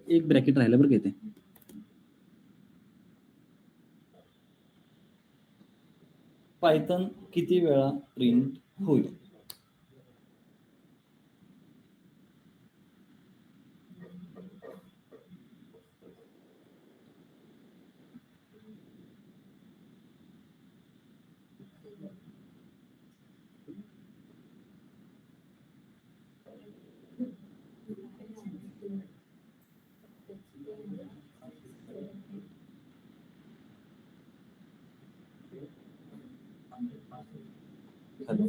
[SPEAKER 1] एक ब्रॅकेट राहिलं बरं का इथे. पायथन किती वेळा प्रिंट होईल? हॅलो,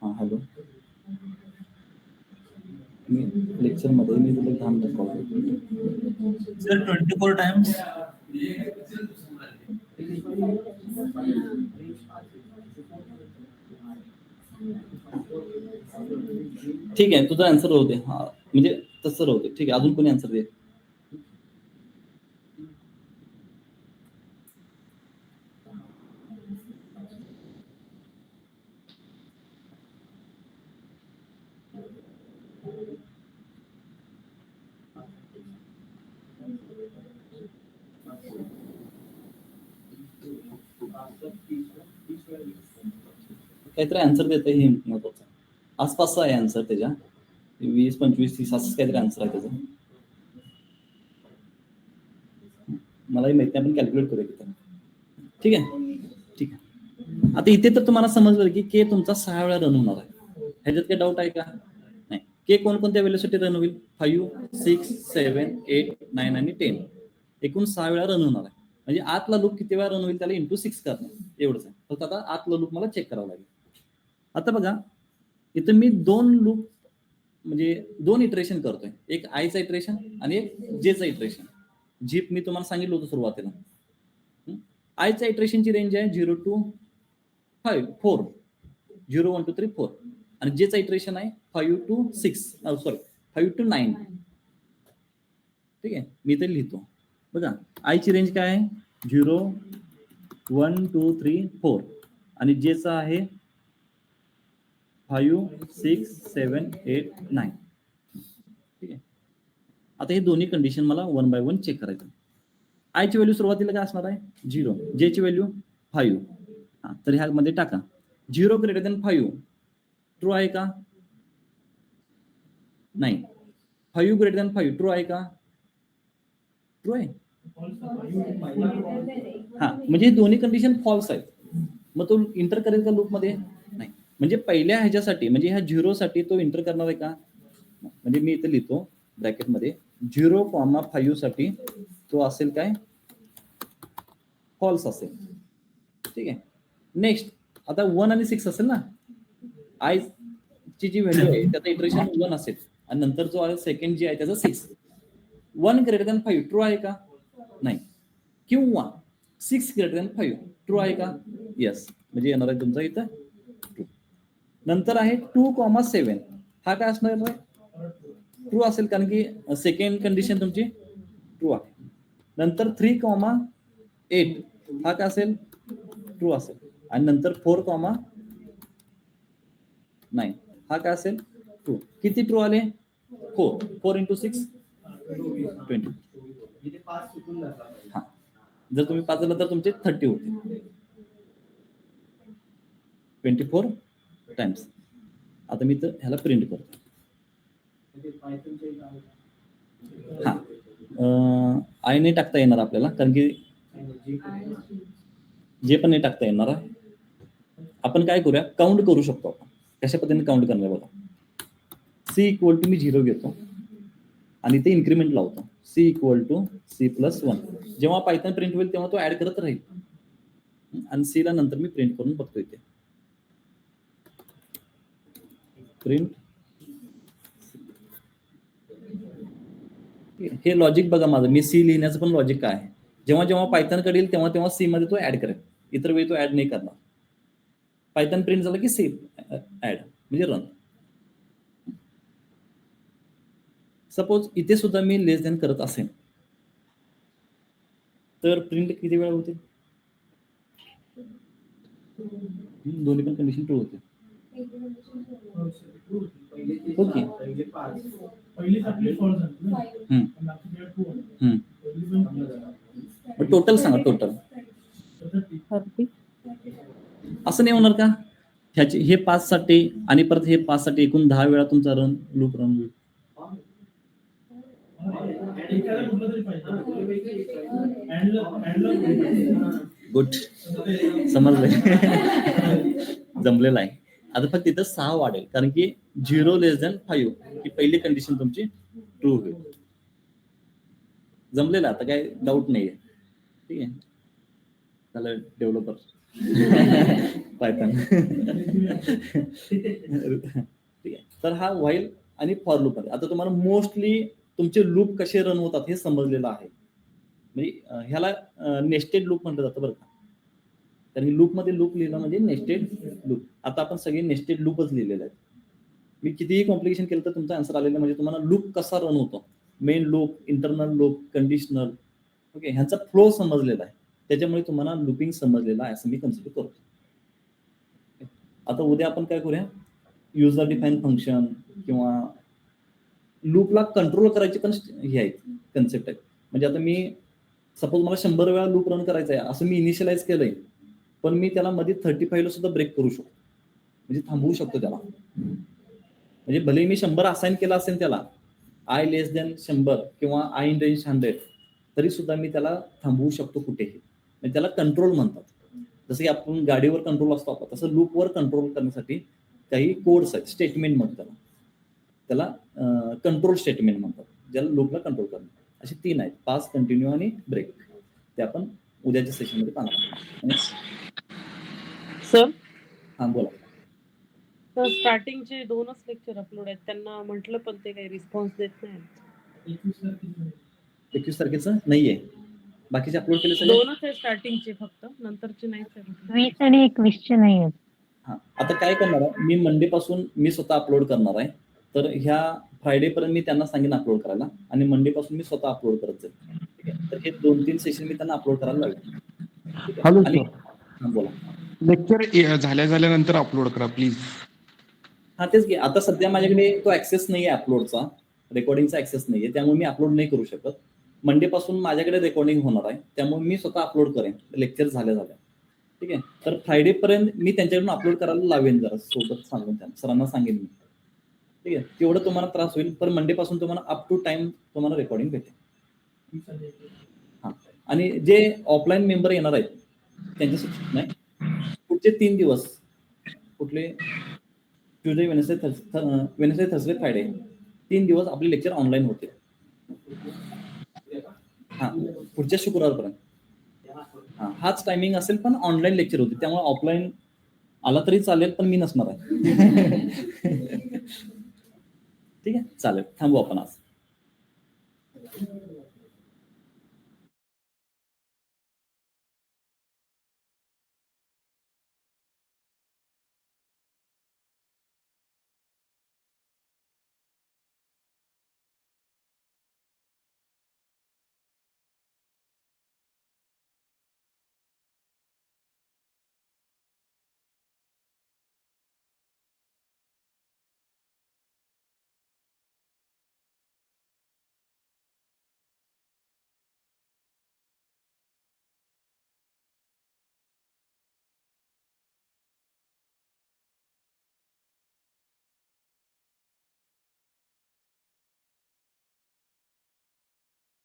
[SPEAKER 1] हां हॅलो, मी लेक्चर मध्ये मी तुला थांब कॉल
[SPEAKER 4] सर 24 टाइम्स.
[SPEAKER 1] ठीक आहे, तुझा आन्सर होते. हा म्हणजे तसं होते. ठीक आहे, अजून कोणी आन्सर दे. काहीतरी आन्सर देतं हे महत्वाचं. आसपासचा आहे आन्सर त्याच्या, 20, 25, 30 असंच काहीतरी आन्सर आहे त्याचं. मलाही माहिती नाही, आपण कॅल्क्युलेट करूया तिथं. ठीक आहे, ठीक आहे. आता इथे तर तुम्हाला समजलं की के तुमचा 6 वेळा रन होणार आहे. ह्याच्यात काही डाऊट आहे का? नाही. के कोणकोणत्या व्हॅल्यूसाठी रन होईल? 5, 6, 7, 8, 9 आणि 10. एकूण 6 वेळा रन होणार आहे. म्हणजे आतला लूप किती वेळा रन होईल त्याला इंटू 6 करणार, एवढंच आहे. फक्त आता आतला लूप मला चेक करावं लागेल. आता बघा इथं मी 2 लूप म्हणजे 2 इटरेशन करतोय, एक आयचा इटरेशन आणि एक जेचा इटरेशन. जीप मी तुम्हाला सांगितलं होतं सुरुवातीला. आयच्या इटरेशनची रेंज आहे 0 to 4, 0, 1, 2, 3, 4. आणि जेचा इटरेशन आहे 5 to 9. ठीक आहे, मी इथे लिहितो. बघा आयची रेंज काय आहे? 0, 1, 2, 3, 4. आणि जेचा आहे 5, 6, 7, 8, 9. ठीक आहे. आता हे दोन्ही कंडिशन मला 1 by 1 चेक करायचं. आयची व्हॅल्यू सुरुवातीला काय असणार आहे? 0. जेची व्हॅल्यू 5. हा, तर ह्यामध्ये टाका 0 ग्रेटर दॅन 5. ट्रू आहे का? नाही. 5 ग्रेटर दॅन 5 ट्रू आहे का? ट्रू आहे. हा, म्हणजे दोन्ही कंडिशन फॉल्स आहेत. मग तो इंटर करेल का लूप मध्ये? नाही. म्हणजे पहिल्या ह्याच्यासाठी म्हणजे ह्या 0 साठी तो इंटर करणार आहे का? म्हणजे मी इथे लिहितो ब्रॅकेटमध्ये 0,5 साठी तो असेल काय, फॉल्स असेल. ठीक आहे. नेक्स्ट आता 1 आणि 6 असेल ना, आय ची जी व्हॅल्यू आहे त्याचं इटरेशन 1 असेल आणि नंतर जो आहे सेकंड जी आहे त्याचा 6. 1 ग्रेटर दॅन 5 ट्रू आहे का, नाही. किंवा 6 ग्रेटर दॅन 5 ट्रू आहे का, येस. म्हणजे येणार आहे तुमचा इथं ट्रू. नंतर आहे 2,7 हा काय असणार आहे, ट्रू असेल कारण की सेकंड कंडिशन तुमची ट्रू आहे. नंतर 3,8 हा काय असेल, ट्रू असेल. आणि नंतर 4,9 हा काय असेल, ट्रू. किती ट्रू आले, 4 इंटू 6 20. हा, जर तुम्ही 5 झालं तर तुमचे 30 होते, 24 टाइम्स. आता मी तर ह्याला प्रिंट करतो. हा, आय नाही टाकता येणार आपल्याला कारण की जे पण नाही टाकता येणार आहे. आपण काय करूया, काउंट करू शकतो आपण. कशा पद्धतीने काउंट करणार बघा. सी इक्वल टू मी 0 घेतो आणि ते इन्क्रीमेंट लावतो. C equal to C plus 1. जेव्हा पायथन प्रिंट होईल तेव्हा तो ऍड करत राहील आणि सी ला नंतर मी प्रिंट करून बघतो इथे. प्रिंट, हे लॉजिक बघा माझं. मी सी लिहिण्याचं पण लॉजिक काय आहे, जेव्हा जेव्हा पायथन कडे येईल तेव्हा तेव्हा सी मध्ये तो ऍड करेल, इतर वेळी तो ऍड नाही करणार. पायथन प्रिंट झालं की सी ऍड म्हणजे रन. सपोज इथे सुद्धा मी लेस दॅन करत असेल तर प्रिंट किती वेळा होते, दोन्ही पण कंडिशन ट्रू होते. ओके. टोटल सांगा, टोटल. असं नाही होणार का, ह्याची हे 5 साठी आणि परत हे 5 साठी एकूण 10 वेळा तुमचा लूप रन होईल. गुड, समजलंय. जमलेलं आहे. आता फक्त तिथं 6 वाढेल कारण की 0 लेस दॅन 5 ही पहिली कंडिशन तुमची ट्रू होईल. जमलेलं, आता काय डाऊट नाहीये. ठीक आहे, झालं डेव्हलपर पायथन. ठीक आहे. तर हा व्हाईल आणि फॉर लूप आहे. आता तुम्हाला मोस्टली तुमचे लूप कसे रन होतात हे समजलेलं आहे. म्हणजे ह्याला नेस्टेड लूप म्हटलं जातं बरं का. कारण लूप मध्ये लूप लिहिलं म्हणजे नेस्टेड लूप. आता आपण सगळे नेस्टेड लूपच लिहिलेले आहेत. मी कितीही कॉम्प्लिकेशन केलं तर तुमचा आन्सर आलेला म्हणजे तुम्हाला लूप कसा रन होतो, main loop, internal loop, conditional, okay, ह्यांचा फ्लो समजलेला आहे. त्याच्यामुळे तुम्हाला लूपिंग समजलेला आहे असं मी कन्सिडर करतो. आता उद्या आपण काय करूया, युजर डिफाईन फंक्शन किंवा लूपला कंट्रोल करायची पण हे आहेत, कन्सेप्ट आहेत. म्हणजे आता मी सपोज मला 100 वेळा लूप रन करायचा आहे असं मी इनिशियलाइज केलंय, पण मी त्याला मध्ये 35 ला सुद्धा ब्रेक करू शकतो, म्हणजे थांबवू शकतो त्याला. म्हणजे भले मी 100 असाइन केला असेल त्याला, आय लेस दॅन 100 किंवा आय इन रेंज 100, तरी सुद्धा मी त्याला थांबवू शकतो कुठेही. म्हणजे त्याला कंट्रोल म्हणतात. जसं की आपण गाडीवर कंट्रोल असतो आपण, तसं लूपवर कंट्रोल करण्यासाठी काही कोड्स आहेत, स्टेटमेंट म्हणतात त्याला कंट्रोल स्टेटमेंट म्हणतात, ज्याला लूपला कंट्रोल करतात. असे 3 आहेत, पास, कंटिन्यू आणि ब्रेक. ते आपण उद्याच्या सेशनमध्ये पाहणार.
[SPEAKER 8] सर,
[SPEAKER 6] हां बोला.
[SPEAKER 8] तर स्टार्टिंगचे 2च लेक्चर अपलोड आहेत, त्यांना म्हटलं पण ते काही रिस्पॉन्स देत नाही.
[SPEAKER 1] 21 तारखेचं नाहीये, बाकीचे अपलोड केले सगळे.
[SPEAKER 8] 2च आहे स्टार्टिंगचे फक्त, नंतरचे नाही सर.
[SPEAKER 2] 20 आणि 21 नाही आहेत.
[SPEAKER 1] हा, आता काय करणार आहे मी, मंडे पासून मी स्वतः अपलोड करणार आहे. तर ह्या फ्रायडे पर्यंत मी त्यांना सांगेन अपलोड करायला आणि मंडे पासून मी स्वतः अपलोड करत जाईल. ठीक आहे, तर हे 2-3 सेशन मी त्यांना अपलोड करायला लागेल.
[SPEAKER 6] हॅलो
[SPEAKER 1] आणि
[SPEAKER 6] सर,
[SPEAKER 1] बोला.
[SPEAKER 6] लेक्चर झाल्यानंतर अपलोड करा प्लीज.
[SPEAKER 1] हा तेच की, आता सध्या माझ्याकडे तो ऍक्सेस नाहीये, अपलोडचा रेकॉर्डिंगचा ऍक्सेस नाहीये, त्यामुळे मी अपलोड नाही करू शकत. मंडे पासून माझ्याकडे रेकॉर्डिंग होणार आहे, त्यामुळे मी स्वतः अपलोड करेन लेक्चर झाल्या. ठीक आहे, तर फ्रायडे पर्यंत मी त्यांच्याकडून अपलोड करायला लावेन, जरा सोबत सांगून त्यांना, सरांना सांगेन मी. ठीक आहे, तेवढं तुम्हाला त्रास होईल, पण मंडे पासून तुम्हाला अप टू टाइम तुम्हाला रेकॉर्डिंग भेटेल. हा, आणि जे ऑफलाईन मेंबर येणार आहेत त्यांच्यासाठी नाही, पुढचे 3 दिवस कुठले, ट्यूजडे, वेनसडे, थर्सडे, फ्रायडे 3 दिवस आपले लेक्चर ऑनलाईन होते. हा, पुढच्या शुक्रवारपर्यंत. हा, हाच टायमिंग असेल, पण ऑनलाईन लेक्चर होते, त्यामुळे ऑफलाईन आला तरी चालेल, पण मी नसणार आहे. ठीक आहे, चालेल, थांबू आपण आज.